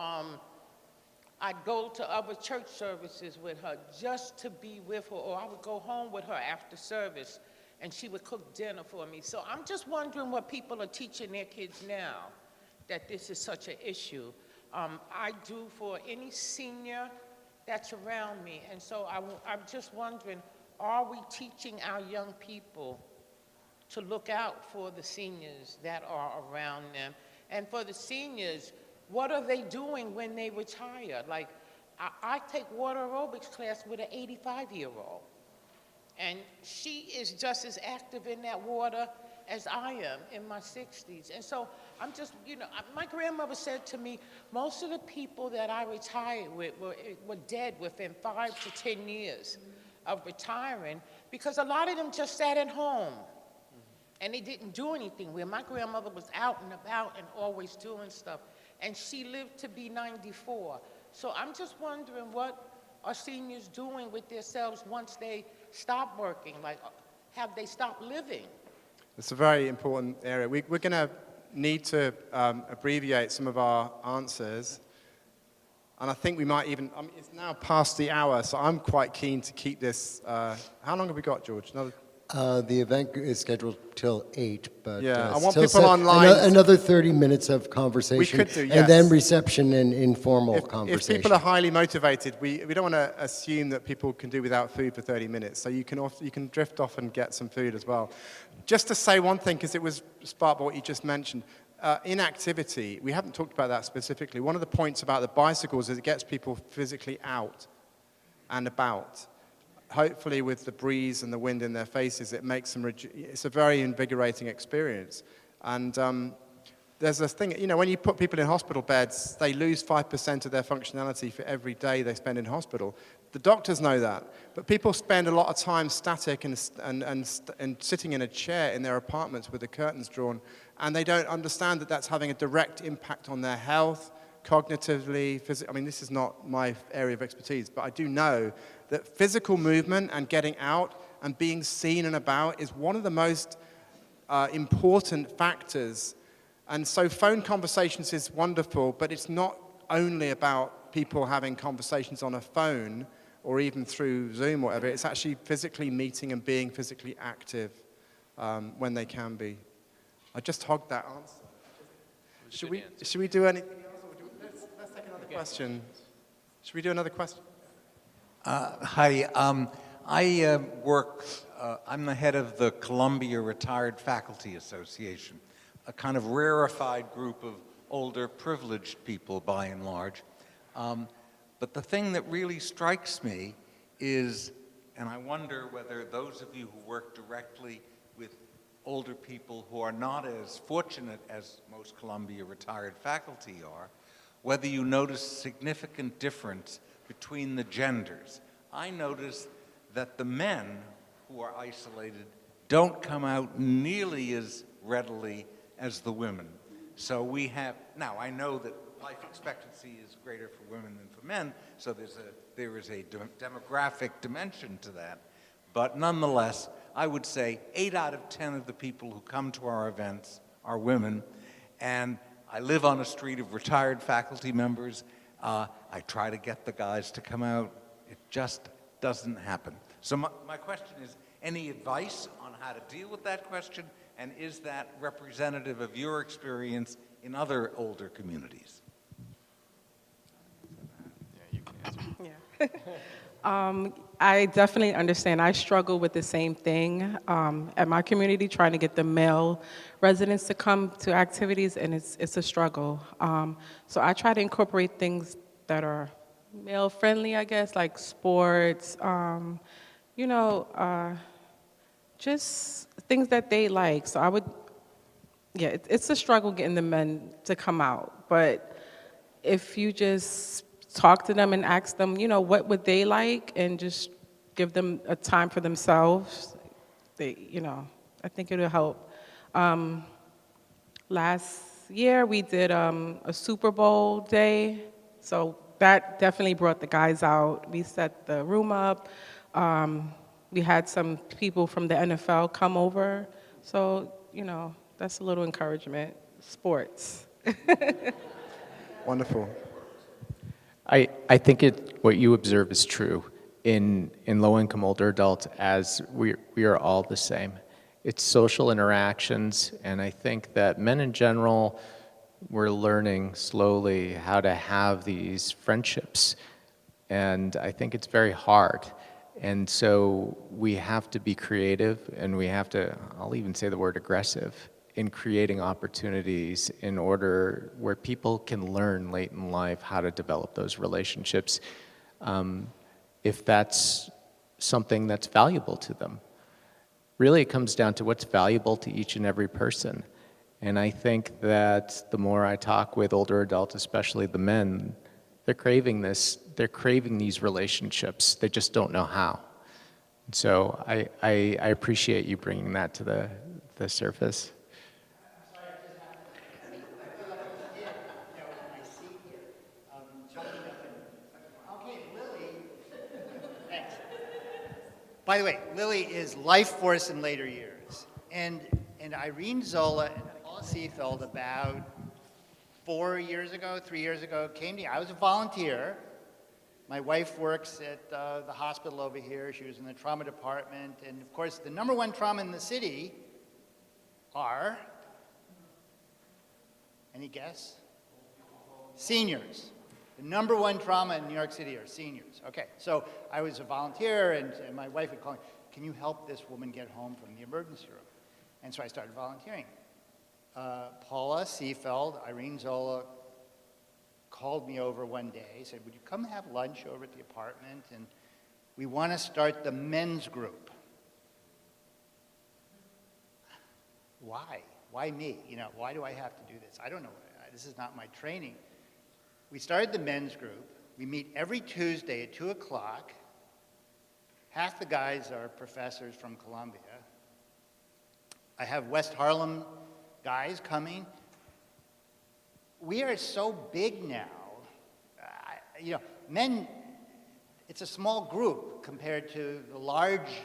I'd go to other church services with her just to be with her, or I would go home with her after service and she would cook dinner for me. So I'm just wondering what people are teaching their kids now, that this is such an issue. I do for any senior that's around me, and so I'm just wondering, are we teaching our young people to look out for the seniors that are around them? And for the seniors, what are they doing when they retire? Like, I take water aerobics class with an 85-year-old, and she is just as active in that water as I am in my 60s. And so I'm just, you know, my grandmother said to me, most of the people that I retired with were dead within 5 to 10 years of retiring, because a lot of them just sat at home and they didn't do anything, where my grandmother was out and about and always doing stuff. And she lived to be 94. So I'm just wondering, what are seniors doing with themselves once they stop working? Like, have they stopped living? It's a very important area. We're going to need to abbreviate some of our answers. And I think we might even, it's now past the hour, so I'm quite keen to keep this. How long have we got, George? Another? The event is scheduled till 8, but yeah, I want still people online. Another 30 minutes of conversation. We could do, yes. And then reception and informal conversation. If people are highly motivated, we don't want to assume that people can do without food for 30 minutes. So you can drift off and get some food as well. Just to say one thing, because it was sparked by what you just mentioned. Inactivity, we haven't talked about that specifically. One of the points about the bicycles is it gets people physically out and about. Hopefully with the breeze and the wind in their faces, it makes them, it's a very invigorating experience. And there's this thing, you know, when you put people in hospital beds, they lose 5% of their functionality for every day they spend in hospital. The doctors know that, but people spend a lot of time static and sitting in a chair in their apartments with the curtains drawn, and they don't understand that that's having a direct impact on their health, cognitively, physically. I mean, this is not my area of expertise, but I do know that physical movement and getting out and being seen and about is one of the most important factors. And so phone conversations is wonderful, but it's not only about people having conversations on a phone or even through Zoom or whatever. It's actually physically meeting and being physically active when they can be. I just hogged that answer. Should we do anything else? Let's take another question. Should we do another question? Hi, I work, I'm the head of the Columbia Retired Faculty Association, a kind of rarefied group of older privileged people by and large. But the thing that really strikes me is, and I wonder whether those of you who work directly with older people who are not as fortunate as most Columbia retired faculty are, whether you notice significant difference between the genders. I notice that the men who are isolated don't come out nearly as readily as the women. So we have, now I know that life expectancy is greater for women than for men, so there is a demographic dimension to that. But nonetheless, I would say 8 out of 10 of the people who come to our events are women, and I live on a street of retired faculty members. I try to get the guys to come out. It just doesn't happen. So my question is, any advice on how to deal with that question, and is that representative of your experience in other older communities? Yeah, you can answer. Yeah. I definitely understand. I struggle with the same thing at my community, trying to get the male residents to come to activities, and it's a struggle. So I try to incorporate things that are male-friendly, I guess, like sports, you know, just things that they like. So I would, yeah, it's a struggle getting the men to come out. But if you just talk to them and ask them, you know, what would they like, and just give them a time for themselves. I think it'll help. Last year we did a Super Bowl day, so that definitely brought the guys out. We set the room up. We had some people from the NFL come over, so that's a little encouragement. Sports. Wonderful. I think what you observe is true in low-income older adults, as we are all the same. It's social interactions, and I think that men in general, we're learning slowly how to have these friendships, and I think it's very hard. And so we have to be creative, and we have to, I'll even say the word aggressive, in creating opportunities in order where people can learn late in life how to develop those relationships, if that's something that's valuable to them. Really, it comes down to what's valuable to each and every person. And I think that the more I talk with older adults, especially the men, they're craving this, they're craving these relationships, they just don't know how. So I appreciate you bringing that to the surface. By the way, Lily is life force in later years. And Irene Zola and Paula Seefeld about 3 years ago, came to me. I was a volunteer. My wife works at the hospital over here. She was in the trauma department. And of course, the number one trauma in the city are, any guess? Seniors. The number one trauma in New York City are seniors. Okay, so I was a volunteer, and my wife would call me, can you help this woman get home from the emergency room? And so I started volunteering. Paula Seefeld, Irene Zola called me over one day, said, would you come have lunch over at the apartment? And we want to start the men's group. Why? Why me? Why do I have to do this? I don't know. This is not my training. We started the men's group. We meet every Tuesday at 2 o'clock. Half the guys are professors from Columbia. I have West Harlem guys coming. We are so big now. Men, it's a small group compared to the large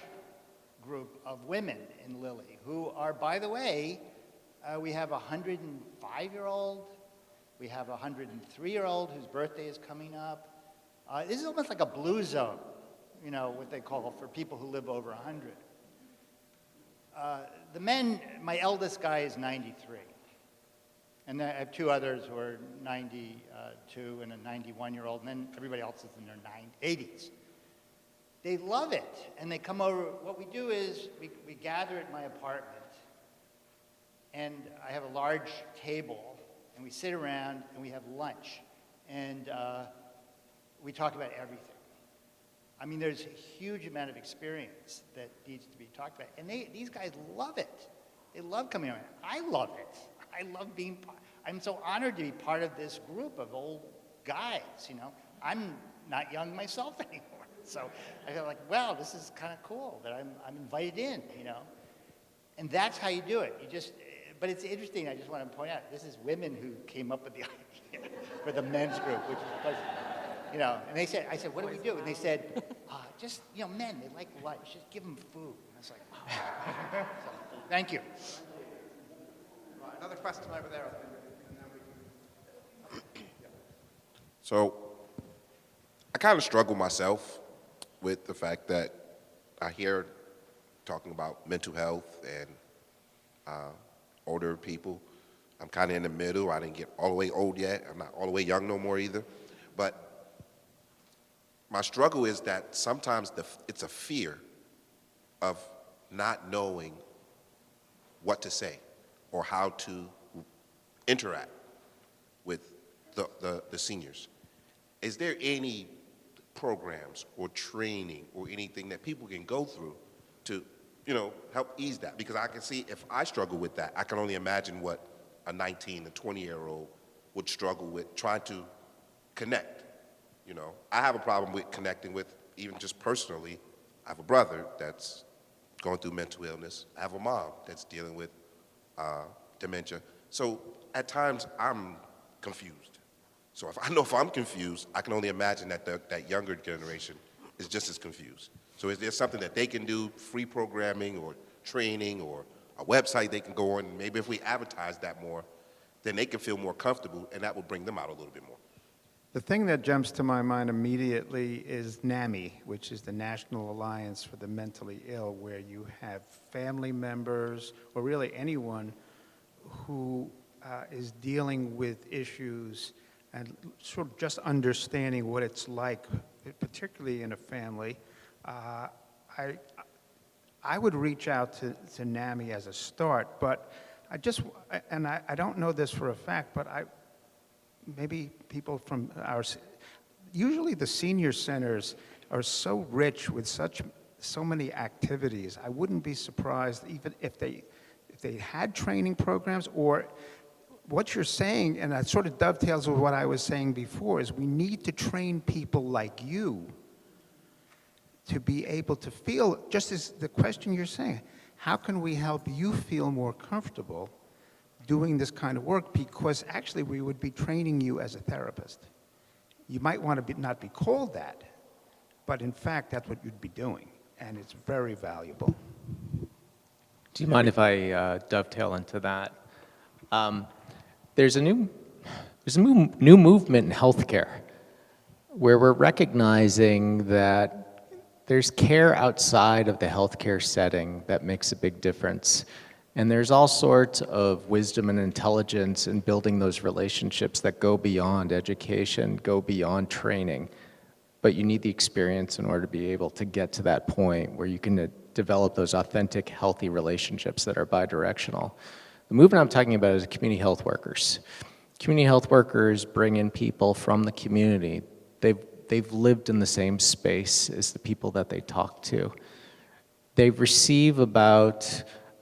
group of women in Lilly, who are, by the way, we have a 105-year-old. We have a 103-year-old whose birthday is coming up. This is almost like a blue zone, what they call for people who live over 100. The men, my eldest guy is 93. And then I have two others who are 92 and a 91-year-old, and then everybody else is in their 80s. They love it, and they come over. What we do is we gather at my apartment, and I have a large table, and we sit around and we have lunch, and we talk about everything. I mean, there's a huge amount of experience that needs to be talked about, and these guys love it. They love coming around. I love it. I love being part. I'm so honored to be part of this group of old guys. I'm not young myself anymore, so I feel like, wow, this is kind of cool that I'm invited in. And that's how you do it. But it's interesting, I just want to point out, this is women who came up with the idea for the men's group, which was, and I said, what do we do? And they said, just, men, they like lunch, just give them food. And I was like, wow. So, thank you. Right, another question over there, I think. So, I kind of struggle myself with the fact that I hear talking about mental health and older people. I'm kind of in the middle. I didn't get all the way old yet. I'm not all the way young no more either. But my struggle is that sometimes it's a fear of not knowing what to say or how to interact with the seniors. Is there any programs or training or anything that people can go through to help ease that? Because I can see if I struggle with that, I can only imagine what a 19, a 20-year-old would struggle with trying to connect. I have a problem with connecting with, even just personally, have a brother that's going through mental illness. I have a mom that's dealing with dementia. So at times I'm confused. So if I'm confused, I can only imagine that that younger generation is just as confused. So is there something that they can do, free programming or training or a website they can go on? Maybe if we advertise that more, then they can feel more comfortable, and that will bring them out a little bit more. The thing that jumps to my mind immediately is NAMI, which is the National Alliance for the Mentally Ill, where you have family members, or really anyone who is dealing with issues and sort of just understanding what it's like, particularly in a family. I would reach out to NAMI as a start, but I don't know this for a fact, but maybe people from usually the senior centers are so rich with so many activities. I wouldn't be surprised even if they had training programs, or what you're saying, and that sort of dovetails with what I was saying before, is we need to train people like you to be able to feel, just as the question you're saying, how can we help you feel more comfortable doing this kind of work? Because actually we would be training you as a therapist. You might want to not be called that, but in fact that's what you'd be doing, and it's very valuable. Do you mind if I dovetail into that? There's a new movement in healthcare where we're recognizing that there's care outside of the healthcare setting that makes a big difference. And there's all sorts of wisdom and intelligence in building those relationships that go beyond education, go beyond training. But you need the experience in order to be able to get to that point where you can develop those authentic, healthy relationships that are bidirectional. The movement I'm talking about is community health workers. Community health workers bring in people from the community. They've lived in the same space as the people that they talk to. They receive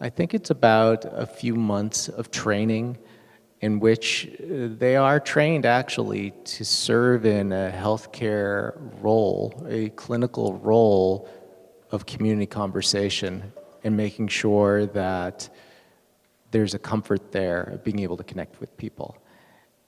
I think it's about a few months of training in which they are trained actually to serve in a healthcare role, a clinical role of community conversation, and making sure that there's a comfort there of being able to connect with people.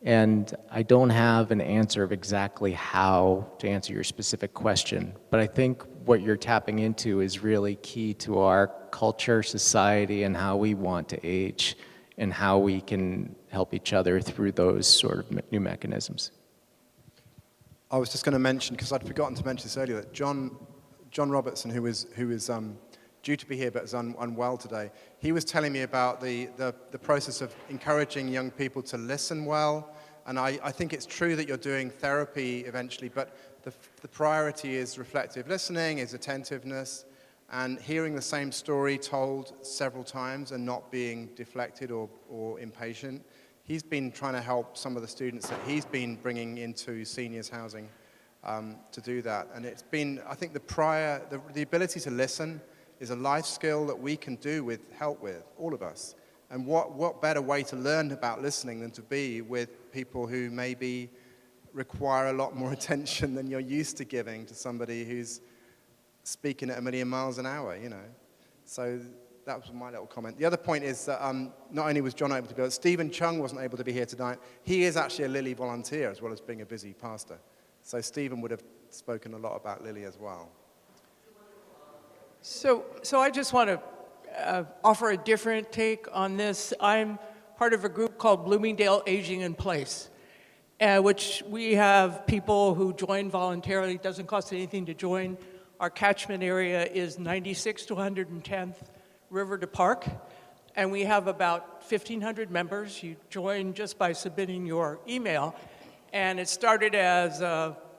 And I don't have an answer of exactly how to answer your specific question, but I think what you're tapping into is really key to our culture, society, and how we want to age, and how we can help each other through those sort of new mechanisms. I was just going to mention, because I'd forgotten to mention this earlier, that John Robertson, who is due to be here but is unwell today, he was telling me about the process of encouraging young people to listen well. And I think it's true that you're doing therapy eventually, but the priority is reflective listening, is attentiveness, and hearing the same story told several times and not being deflected or impatient. He's been trying to help some of the students that he's been bringing into seniors housing to do that. And it's been, I think the ability to listen is a life skill that we can do with help with, all of us. And what better way to learn about listening than to be with people who maybe require a lot more attention than you're used to giving to somebody who's speaking at 1,000,000 miles an hour, you know. So that was my little comment. The other point is that not only was John able to go, Stephen Chung wasn't able to be here tonight. He is actually a Lily volunteer as well as being a busy pastor. So Stephen would have spoken a lot about Lily as well. So I just want to offer a different take on this. I'm part of a group called Bloomingdale Aging in Place, which we have people who join voluntarily. It doesn't cost anything to join. Our catchment area is 96th to 110th River to Park, and we have about 1,500 members. You join just by submitting your email, and it started as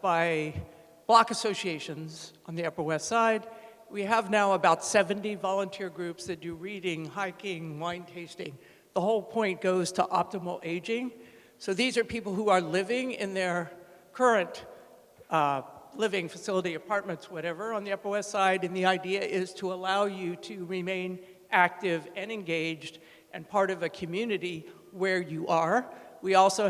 by block associations on the Upper West Side. We have now about 70 volunteer groups that do reading, hiking, wine tasting. The whole point goes to optimal aging. So these are people who are living in their current living facility, apartments, whatever, on the Upper West Side, and the idea is to allow you to remain active and engaged and part of a community where you are. We also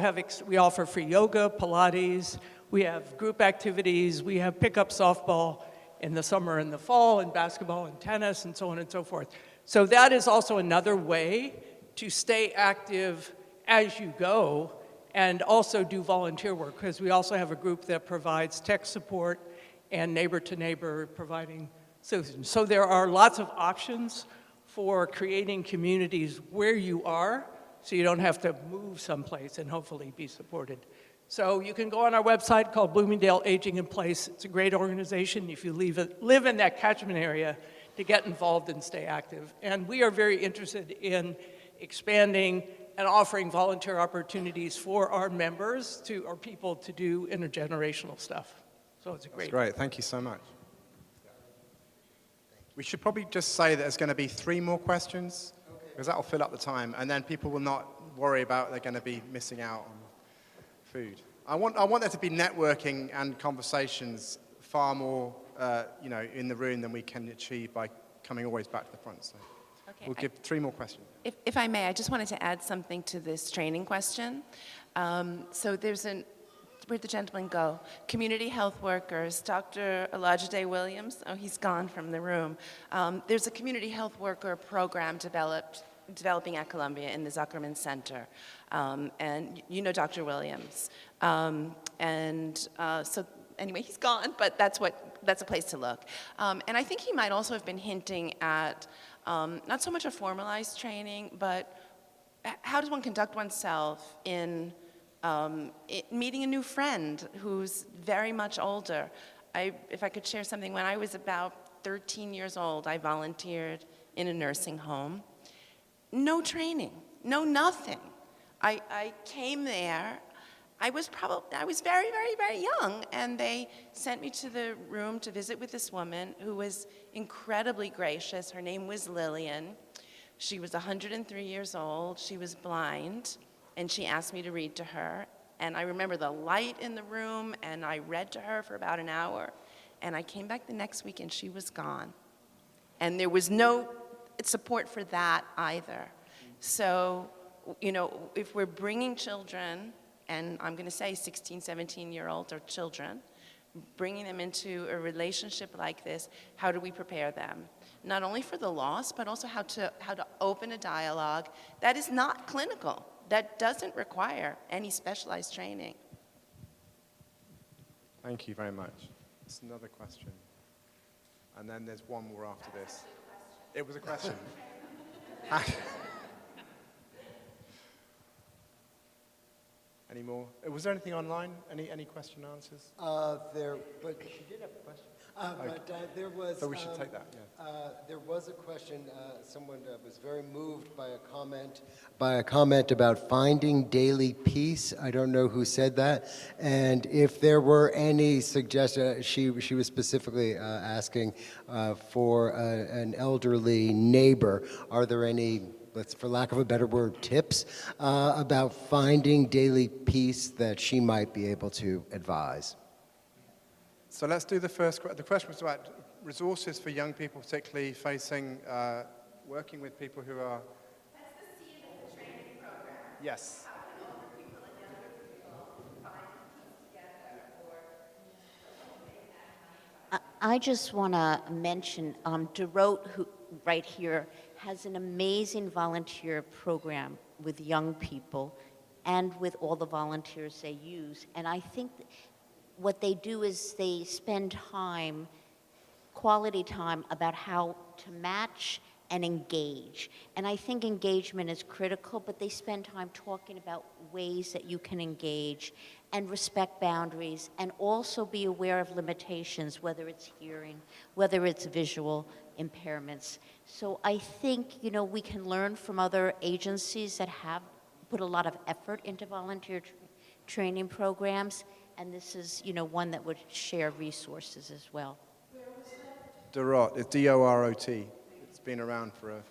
we offer free yoga, Pilates, we have group activities, we have pickup softball, in the summer and the fall, and basketball and tennis, and so on and so forth. So that is also another way to stay active as you go and also do volunteer work, because we also have a group that provides tech support and neighbor-to-neighbor providing solutions. So there are lots of options for creating communities where you are, so you don't have to move someplace and hopefully be supported. So you can go on our website called Bloomingdale Aging in Place. It's a great organization if you live in that catchment area to get involved and stay active. And we are very interested in expanding and offering volunteer opportunities for our members, our people to do intergenerational stuff. So it's a great. That's great, thank you so much. We should probably just say that there's going to be 3 more questions, because that will fill up the time, and then people will not worry about they're going to be missing out on food. I want there to be networking and conversations far more, in the room than we can achieve by coming always back to the front. So we'll give 3 more questions. If I may, I just wanted to add something to this training question. So there's where'd the gentleman go? Community health workers, Dr. Olajide Williams, oh, he's gone from the room. There's a community health worker program developing at Columbia in the Zuckerman Center. And you know Dr. Williams. So anyway, he's gone, but that's a place to look. And I think he might also have been hinting at not so much a formalized training, but how does one conduct oneself in meeting a new friend who's very much older. If I could share something, when I was about 13 years old, I volunteered in a nursing home. No training, no nothing. I came there. I was very, very, very young, and they sent me to the room to visit with this woman who was incredibly gracious. Her name was Lillian. She was 103 years old. She was blind, and she asked me to read to her. And I remember the light in the room, and I read to her for about an hour. And I came back the next week, and she was gone. And there was no support for that either. So, if we're bringing children, and I'm going to say 16, 17-year-olds are children, bringing them into a relationship like this, how do we prepare them? Not only for the loss, but also how to open a dialogue that is not clinical, that doesn't require any specialized training. Thank you very much. That's another question. And then there's one more after this. It was a question. Any more? Was there anything online? Any question and answers? But she did have a question. There was. So we should take that. Yeah. There was a question. Someone was very moved by a comment about finding daily peace. I don't know who said that, and if there were any suggestion. She was specifically asking for an elderly neighbor. Are there any, for lack of a better word, tips about finding daily peace that she might be able to advise? So let's do the first. The question was about resources for young people, particularly facing working with people who are. That's the seed of the training program. Yes. How can older people and younger people find peace together or I just want to mention, DeRote, who right here, has an amazing volunteer program with young people and with all the volunteers they use. And I think what they do is they spend time, quality time, about how to match and engage. And I think engagement is critical, but they spend time talking about ways that you can engage and respect boundaries and also be aware of limitations, whether it's hearing, whether it's visual impairments. So I think, we can learn from other agencies that have put a lot of effort into volunteer training programs, and this is, one that would share resources as well. DeRote, it's D-O-R-O-T. It's been around for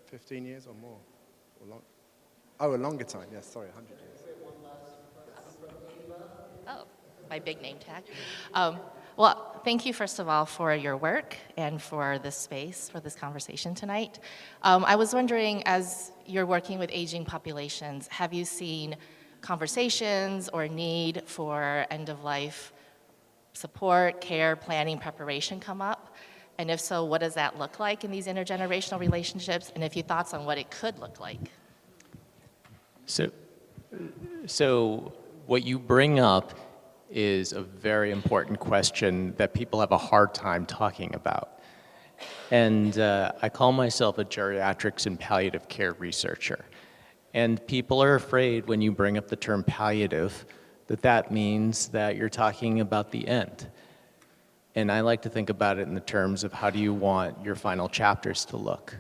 15 years or more. A longer time, yes, sorry, 100 years. Oh, my big name tag. Well, thank you, first of all, for your work and for this space, for this conversation tonight. I was wondering, as you're working with aging populations, have you seen conversations or need for end-of-life support, care, planning, preparation come up? And if so, what does that look like in these intergenerational relationships? And if you thoughts on what it could look like? So what you bring up is a very important question that people have a hard time talking about. And I call myself a geriatrics and palliative care researcher. And people are afraid when you bring up the term palliative that means that you're talking about the end. And I like to think about it in the terms of how do you want your final chapters to look.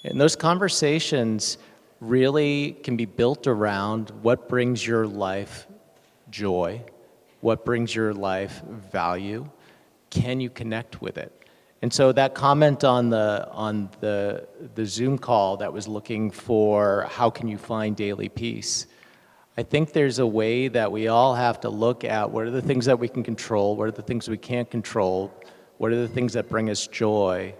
And those conversations really can be built around what brings your life joy, what brings your life value, can you connect with it? And so that comment on the Zoom call that was looking for how can you find daily peace, I think there's a way that we all have to look at what are the things that we can control, what are the things we can't control, what are the things that bring us joy,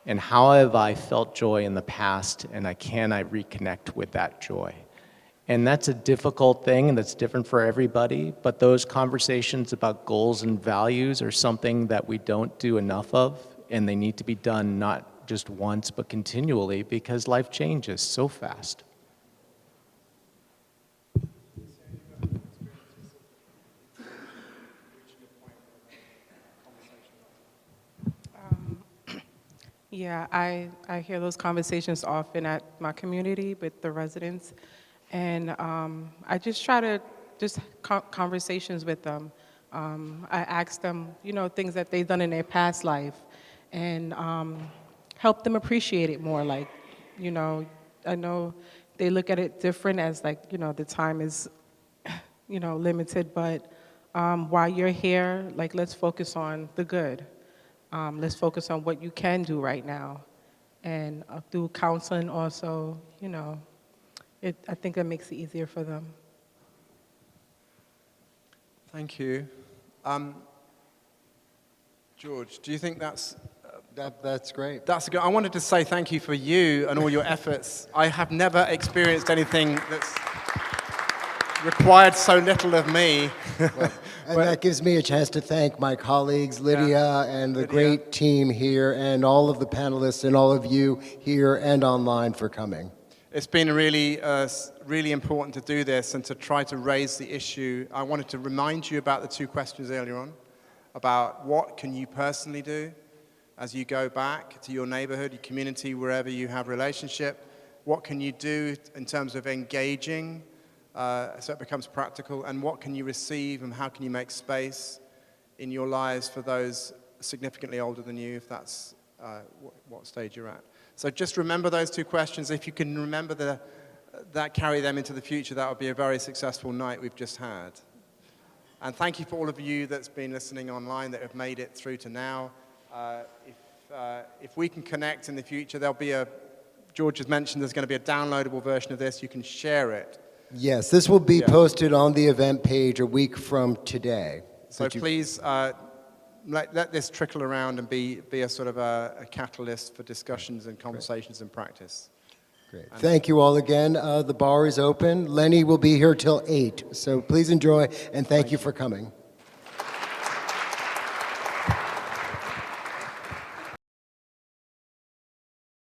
and how have I felt joy in the past, and can I reconnect with that joy? And that's a difficult thing, and that's different for everybody, but those conversations about goals and values are something that we don't do enough of, and they need to be done not just once, but continually, because life changes so fast. Yeah, I hear those conversations often at my community with the residents, and I just try to conversations with them. I ask them, things that they've done in their past life, and help them appreciate it more. Like, I know they look at it different as like, the time is, limited, but while you're here, like, let's focus on the good. Let's focus on what you can do right now. And through counseling also, I think it makes it easier for them. Thank you. George, do you think that's... That's great. That's good. I wanted to say thank you for you and all your efforts. I have never experienced anything that's required so little of me. Well, and that gives me a chance to thank my colleagues, Lydia, and the great team here, and all of the panelists, and all of you here and online for coming. It's been really, really important to do this and to try to raise the issue. I wanted to remind you about the two questions earlier on, about what can you personally do as you go back to your neighborhood, your community, wherever you have relationship. What can you do in terms of engaging so it becomes practical, and what can you receive and how can you make space in your lives for those significantly older than you, if that's what stage you're at. So just remember those two questions. If you can remember that, carry them into the future, that would be a very successful night we've just had. And thank you for all of you that's been listening online that have made it through to now. If we can connect in the future, there'll be George has mentioned there's going to be a downloadable version of this. You can share it. Yes, this will be posted on the event page a week from today. So please let this trickle around and be a sort of a catalyst for discussions and conversations and practice. Great. Thank you all again. The bar is open. Lenny will be here till 8, so please enjoy, and thank you for coming.